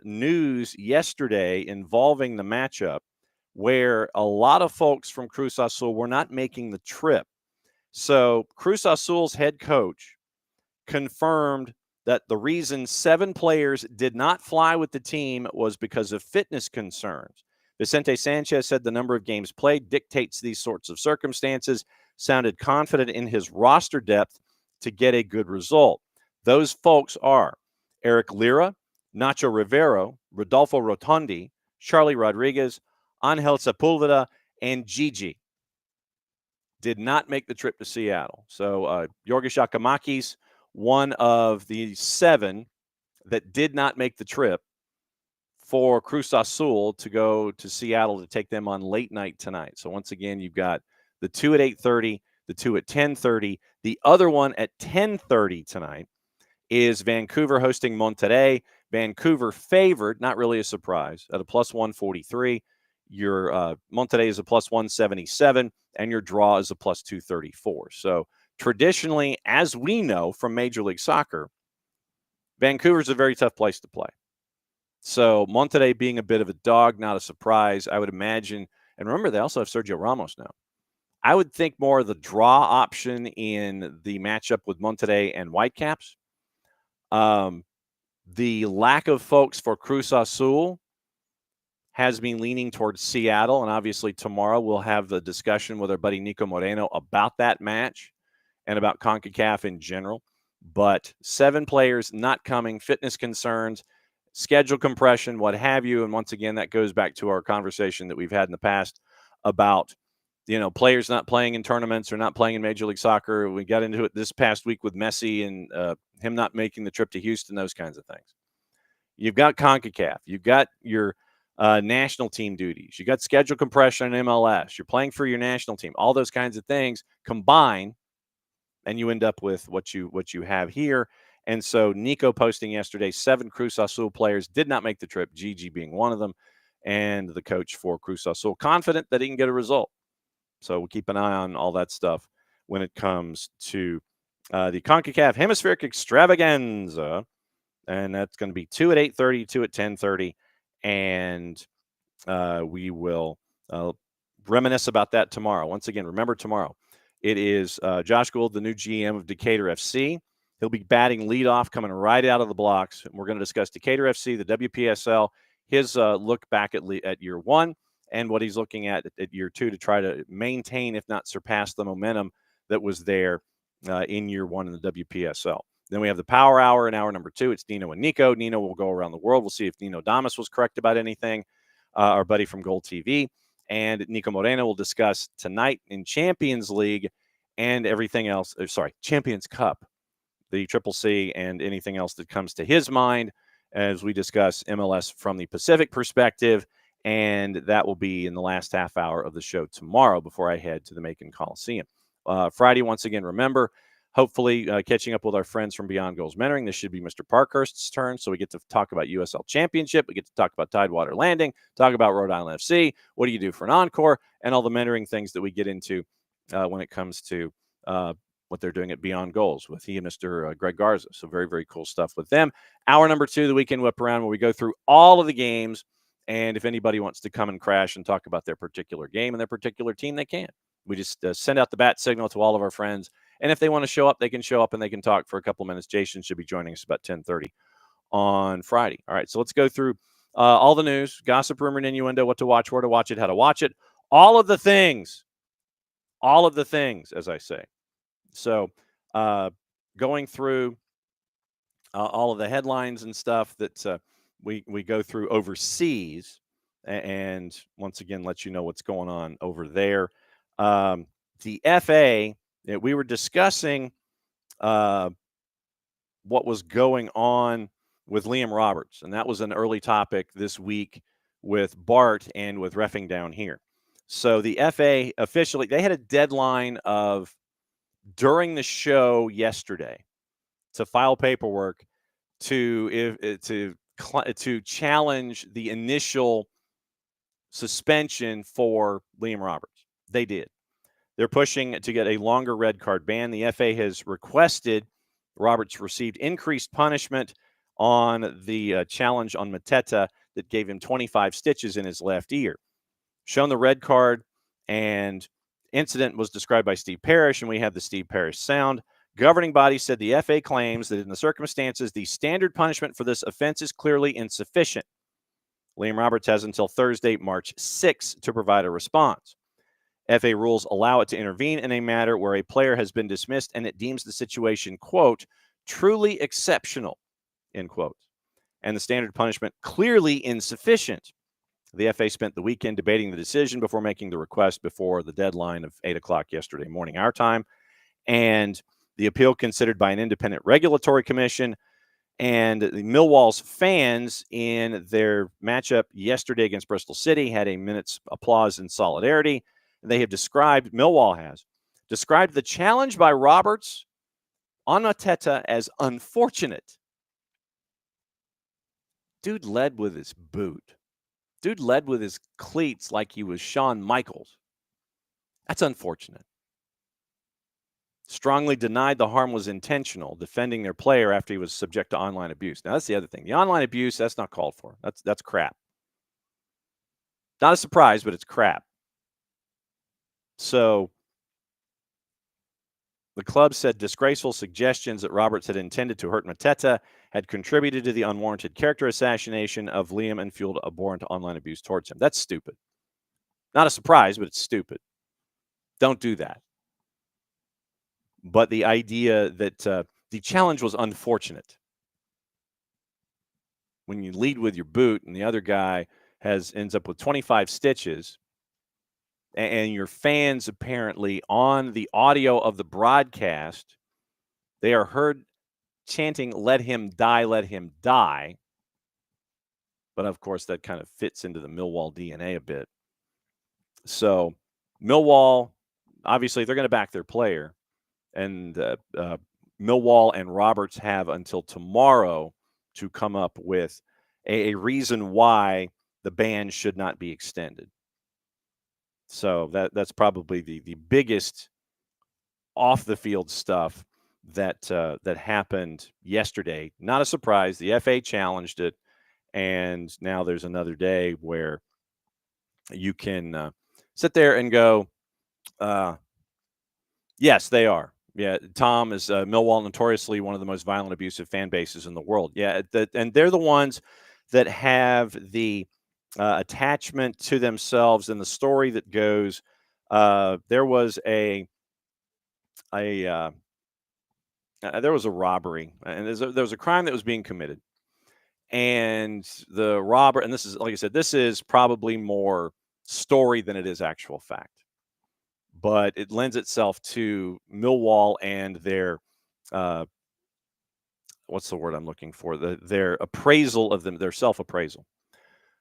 news yesterday involving the matchup where a lot of folks from Cruz Azul were not making the trip. So Cruz Azul's head coach confirmed that the reason 7 players did not fly with the team was because of fitness concerns. Vicente Sanchez said the number of games played dictates these sorts of circumstances, sounded confident in his roster depth to get a good result. Those folks are Eric Lira, Nacho Rivero, Rodolfo Rotondi, Charlie Rodriguez, Angel Sepulveda, and Gigi did not make the trip to Seattle. So Yorgos Giacomakis, one of the 7 that did not make the trip for Cruz Azul to go to Seattle to take them on late night tonight. So once again, you've got the 2 at 8:30, the 2 at 10:30. The other one at 10:30 tonight is Vancouver hosting Monterrey. Vancouver favored, not really a surprise, at a plus 143. Your Monterrey is a plus 177, and your draw is a plus 234. So traditionally, as we know from Major League Soccer, Vancouver is a very tough place to play. So Monterrey being a bit of a dog, not a surprise, I would imagine. And remember, they also have Sergio Ramos now. I would think more of the draw option in the matchup with Monterrey and Whitecaps. The lack of folks for Cruz Azul has been leaning towards Seattle, and obviously tomorrow we'll have the discussion with our buddy Nico Moreno about that match and about CONCACAF in general. But 7 players not coming, fitness concerns, schedule compression, what have you. And once again, that goes back to our conversation that we've had in the past about, players not playing in tournaments or not playing in Major League Soccer. We got into it this past week with Messi and him not making the trip to Houston, those kinds of things. You've got CONCACAF. You've got your national team duties. You got schedule compression in MLS. You're playing for your national team. All those kinds of things combine, and you end up with what you have here. And so Nico posting yesterday, 7 Cruz Azul players did not make the trip, Gigi being one of them, and the coach for Cruz Azul confident that he can get a result. So we'll keep an eye on all that stuff when it comes to the CONCACAF Hemispheric Extravaganza. And that's going to be 2 at 8:30, 2 at 10:30. And we will reminisce about that tomorrow. Once again, remember tomorrow, it is Josh Gould, the new GM of Decatur FC. He'll be batting leadoff, coming right out of the blocks. And we're going to discuss Decatur FC, the WPSL, his look back at year 1, and what he's looking at year 2 to try to maintain, if not surpass, the momentum that was there in year 1 in the WPSL. Then we have the Power Hour in hour number 2. It's Nino and Nico. Nino will go around the world. We'll see if Nino Damas was correct about anything, our buddy from Gold TV. And Nico Moreno will discuss tonight in Champions League and everything else. Champions Cup, the Triple C, and anything else that comes to his mind as we discuss MLS from the Pacific perspective. And that will be in the last half hour of the show tomorrow before I head to the Macon Coliseum. Friday, once again, remember, hopefully catching up with our friends from Beyond Goals Mentoring. This should be Mr. Parkhurst's turn. So we get to talk about USL Championship. We get to talk about Tidewater Landing, talk about Rhode Island FC. What do you do for an encore? And all the mentoring things that we get into when it comes to what they're doing at Beyond Goals with he and Mr. Greg Garza. So very, very cool stuff with them. Hour number 2, the Weekend Whip Around, where we go through all of the games. And if anybody wants to come and crash and talk about their particular game and their particular team, they can. We just send out the bat signal to all of our friends. And if they want to show up, they can show up and they can talk for a couple minutes. Jason should be joining us about 10:30 on Friday. All right, so let's go through all the news, gossip, rumor, and innuendo, what to watch, where to watch it, how to watch it, all of the things, as I say. So going through all of the headlines and stuff that we go through overseas, and once again, let you know what's going on over there. The FA, we were discussing what was going on with Liam Roberts, and that was an early topic this week with Bart and with Reffing Down Here. So the FA officially, they had a deadline of during the show yesterday to file paperwork to challenge the initial suspension for Liam Roberts. They did. They're pushing to get a longer red card ban. The FA has requested Roberts received increased punishment on the challenge on Mateta that gave him 25 stitches in his left ear. Shown the red card, and incident was described by Steve Parrish, and we have the Steve Parrish sound. Governing body said the FA claims that in the circumstances, the standard punishment for this offense is clearly insufficient. Liam Roberts has until Thursday, March 6, to provide a response. FA rules allow it to intervene in a matter where a player has been dismissed and it deems the situation, quote, truly exceptional, end quote, and the standard punishment clearly insufficient. The FA spent the weekend debating the decision before making the request before the deadline of 8 o'clock yesterday morning, our time, and the appeal considered by an independent regulatory commission. And the Millwall's fans in their matchup yesterday against Bristol City had a minute's applause and solidarity. They have described, Millwall has described the challenge by Roberts on Mateta as unfortunate. Dude led with his boot. Dude led with his cleats like he was Shawn Michaels. That's unfortunate. Strongly denied the harm was intentional, defending their player after he was subject to online abuse. Now, that's the other thing. The online abuse, that's not called for. That's crap. Not a surprise, but it's crap. So the club said disgraceful suggestions that Roberts had intended to hurt Mateta had contributed to the unwarranted character assassination of Liam and fueled abhorrent online abuse towards him. That's stupid. Not a surprise, but it's stupid. Don't do that. But the idea that the challenge was unfortunate. When you lead with your boot and the other guy ends up with 25 stitches, and your fans apparently on the audio of the broadcast, they are heard chanting, let him die, let him die. But of course, that kind of fits into the Millwall DNA a bit. So Millwall, obviously, they're going to back their player. And Millwall and Roberts have until tomorrow to come up with a reason why the ban should not be extended. So that's probably the biggest off-the-field stuff that happened yesterday. Not a surprise. The FA challenged it, and now there's another day where you can sit there and go, yes, they are. Yeah, Tom is Millwall, notoriously one of the most violent, abusive fan bases in the world. Yeah, and they're the ones that have the attachment to themselves. And the story that goes, there was a robbery, and there was a crime that was being committed, and the robber, and this is, like I said, this is probably more story than it is actual fact. But it lends itself to Millwall and their, what's the word I'm looking for? Their appraisal of them, their self-appraisal.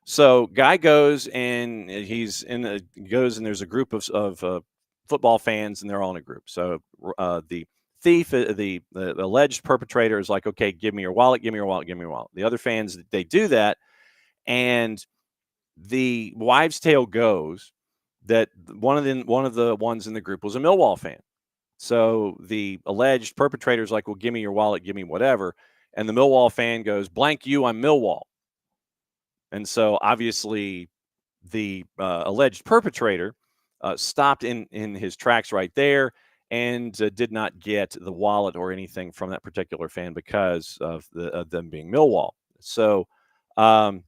So guy goes and there's a group of football fans, and they're all in a group. So the thief, the alleged perpetrator, is like, okay, give me your wallet, give me your wallet, give me your wallet. The other fans, they do that, and the wives' tale goes that one of the ones in the group was a Millwall fan. So the alleged perpetrator is like, well, give me your wallet, give me whatever. And the Millwall fan goes, blank you, I'm Millwall. And so obviously the alleged perpetrator stopped in his tracks right there and did not get the wallet or anything from that particular fan because of them being Millwall. So, so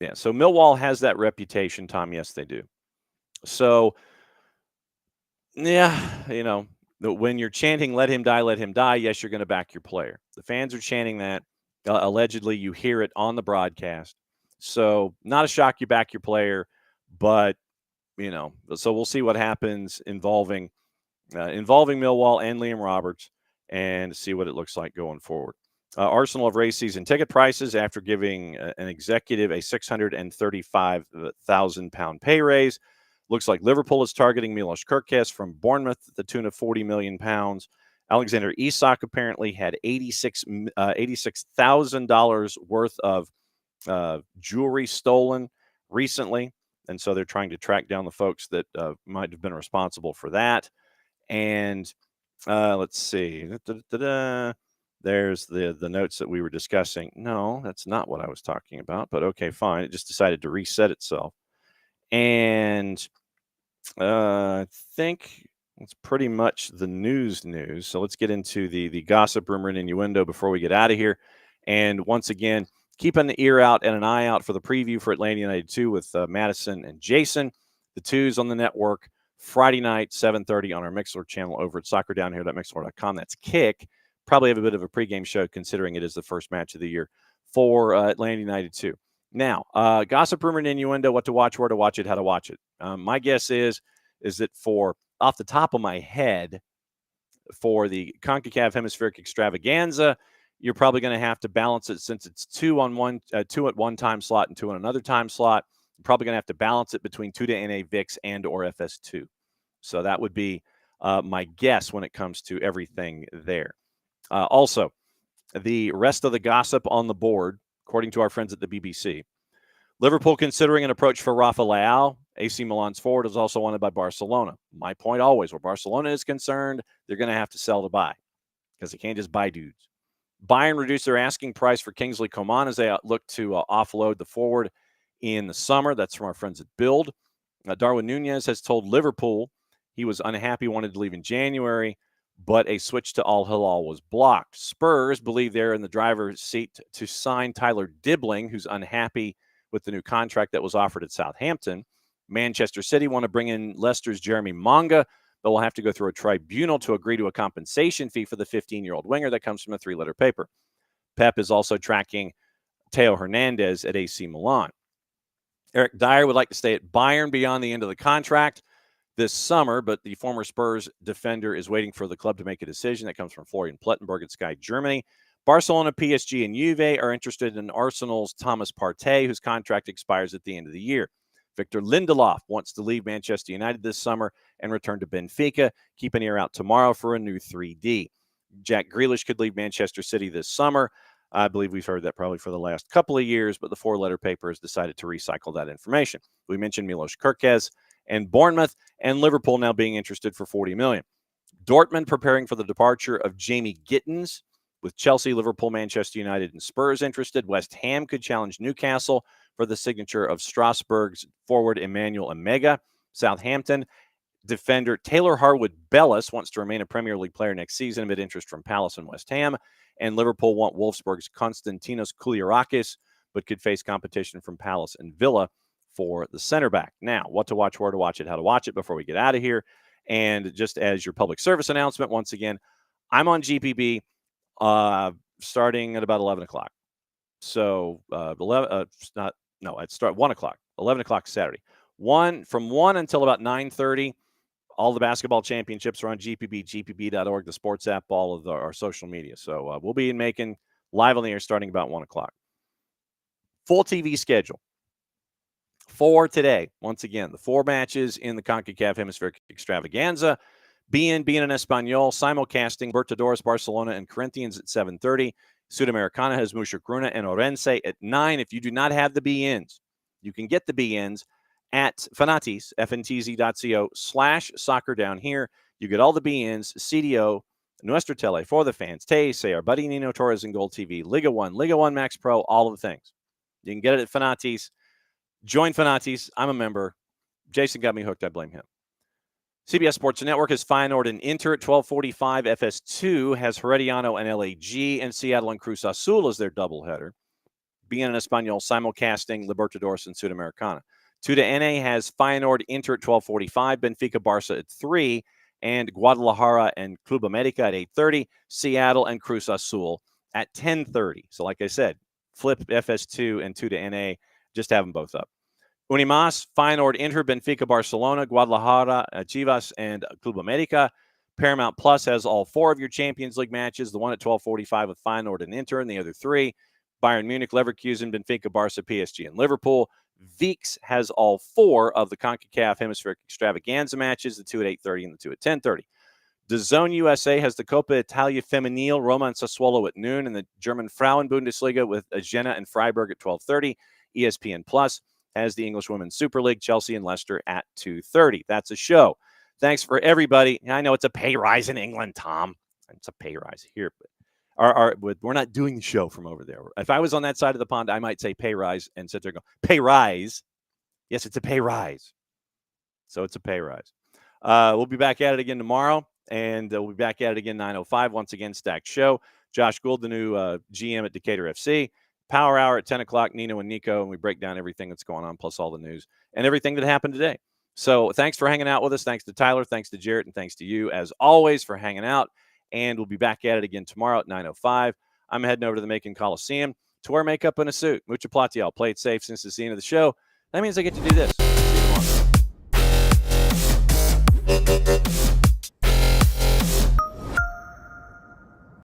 Millwall has that reputation, Tom. Yes, they do. So, yeah, when you're chanting let him die, yes, you're going to back your player. The fans are chanting that. Allegedly, you hear it on the broadcast. So, not a shock you back your player, but, so we'll see what happens involving Millwall and Liam Roberts and see what it looks like going forward. Arsenal have raised season ticket prices after giving an executive a £635,000 pay raise. Looks like Liverpool is targeting Milos Kerkez from Bournemouth at the tune of £40 million. Alexander Isak apparently had $86,000 worth of jewelry stolen recently. And so they're trying to track down the folks that might have been responsible for that. And let's see. There's the notes that we were discussing. No, that's not what I was talking about. But okay, fine. It just decided to reset itself. And I think that's pretty much the news. So let's get into the gossip, rumor, and innuendo before we get out of here. And once again, keep an ear out and an eye out for the preview for Atlanta United 2 with Madison and Jason. The twos on the network Friday night, 7:30 on our Mixlr channel over at soccerdownhere.mixlr.com. That's Kick. Probably have a bit of a pregame show considering it is the first match of the year for Atlanta United 2. Now, gossip, rumor, and innuendo, what to watch, where to watch it, how to watch it. My guess is that for off the top of my head, for the CONCACAF Hemispheric Extravaganza, you're probably going to have to balance it since it's two at one time slot and two on another time slot. You're probably going to have to balance it between 2 VIX and or FS2. So that would be my guess when it comes to everything there. Also, the rest of the gossip on the board, according to our friends at the BBC, Liverpool considering an approach for Rafa Leao. AC Milan's forward is also wanted by Barcelona. My point always, where Barcelona is concerned, they're going to have to sell to buy because they can't just buy dudes. Bayern reduced their asking price for Kingsley Coman as they look to offload the forward in the summer. That's from our friends at Build. Darwin Nunez has told Liverpool he was unhappy, wanted to leave in January, but a switch to Al Hilal was blocked. Spurs believe they're in the driver's seat to sign Tyler Dibbling, who's unhappy with the new contract that was offered at Southampton. Manchester City want to bring in Leicester's Jeremy Monga, but will have to go through a tribunal to agree to a compensation fee for the 15-year-old winger that comes from a 3-letter paper. Pep is also tracking Theo Hernandez at AC Milan. Eric Dyer would like to stay at Bayern beyond the end of the contract this summer, but the former Spurs defender is waiting for the club to make a decision. That comes from Florian Plettenberg at Sky Germany. Barcelona, PSG, and Juve are interested in Arsenal's Thomas Partey, whose contract expires at the end of the year. Victor Lindelof wants to leave Manchester United this summer and return to Benfica. Keep an ear out tomorrow for a new 3D. Jack Grealish could leave Manchester City this summer. I believe we've heard that probably for the last couple of years, but the 4-letter paper has decided to recycle that information. We mentioned Milos Kerkez and Bournemouth and Liverpool now being interested for $40 million. Dortmund preparing for the departure of Jamie Gittins, with Chelsea, Liverpool, Manchester United, and Spurs interested. West Ham could challenge Newcastle for the signature of Strasbourg's forward Emmanuel Omega. Southampton defender Taylor Harwood-Bellis wants to remain a Premier League player next season amid interest from Palace and West Ham. And Liverpool want Wolfsburg's Konstantinos Kouliarakis, but could face competition from Palace and Villa for the center back. Now, what to watch, where to watch it, how to watch it before we get out of here. And just as your public service announcement, once again, I'm on GPB starting at about 11 o'clock. So I'd start 1 o'clock, 11 o'clock Saturday. From 1 until about 9:30. All the basketball championships are on GPB, gpb.org, the sports app, all of our social media. So we'll be in Macon live on the air starting about 1 o'clock. Full TV schedule for today. Once again, the 4 matches in the CONCACAF Hemispheric Extravaganza. BN en Español, simulcasting Libertadores, Barcelona, and Corinthians at 7:30. Sudamericana has Mushukruna and Orense at 9. If you do not have the BNs, you can get the BNs at Fanatis, fntz.co/soccer down here. You get all the BNs, CDO, Nuestra Tele, For the Fans, TSA, our buddy Nino Torres and Gold TV, Liga 1 Max Pro, all of the things. You can get it at Fanatis. Join Fanatis. I'm a member. Jason got me hooked. I blame him. CBS Sports Network has Feyenoord and Inter at 12:45. FS2 has Herediano and LAG, and Seattle and Cruz Azul as their doubleheader. BN en Español simulcasting Libertadores and Sudamericana. 2 has Feyenoord Inter at 12:45, Benfica Barça at 3, and Guadalajara and Club America at 8:30, Seattle and Cruz Azul at 10:30. So like I said, flip FS2 and 2 just have them both up. Unimas, Feyenoord Inter, Benfica Barcelona, Guadalajara, Chivas, and Club America. Paramount Plus has all 4 of your Champions League matches, the one at 12:45 with Feyenoord and Inter, and the other 3. Bayern Munich, Leverkusen, Benfica, Barca, PSG, and Liverpool. VEEX has all 4 of the CONCACAF Hemispheric Extravaganza matches, the 2 at 8:30 and the 2 at 10:30. DAZN USA has the Coppa Italia Femminile, Roma and Sassuolo at noon, and the German Frauen Bundesliga with Jena and Freiburg at 12:30. ESPN Plus has the English Women's Super League, Chelsea and Leicester at 2:30. That's a show. Thanks for everybody. I know it's a pay rise in England, Tom. It's a pay rise here, but we're not doing the show from over there. If I was on that side of the pond, I might say pay rise and sit there and go, pay rise. Yes, it's a pay rise. So it's a pay rise. We'll be back at it again tomorrow, and we'll be back at it again 9:05. Once again, Stacked Show. Josh Gould, the new GM at Decatur FC. Power Hour at 10 o'clock, Nino and Nico, and we break down everything that's going on, plus all the news and everything that happened today. So thanks for hanging out with us. Thanks to Tyler. Thanks to Jarrett. And thanks to you, as always, for hanging out. And we'll be back at it again tomorrow at 9:05. I'm heading over to the Macon Coliseum to wear makeup and a suit. Mucha platial. Play it safe since it's the end of the show. That means I get to do this.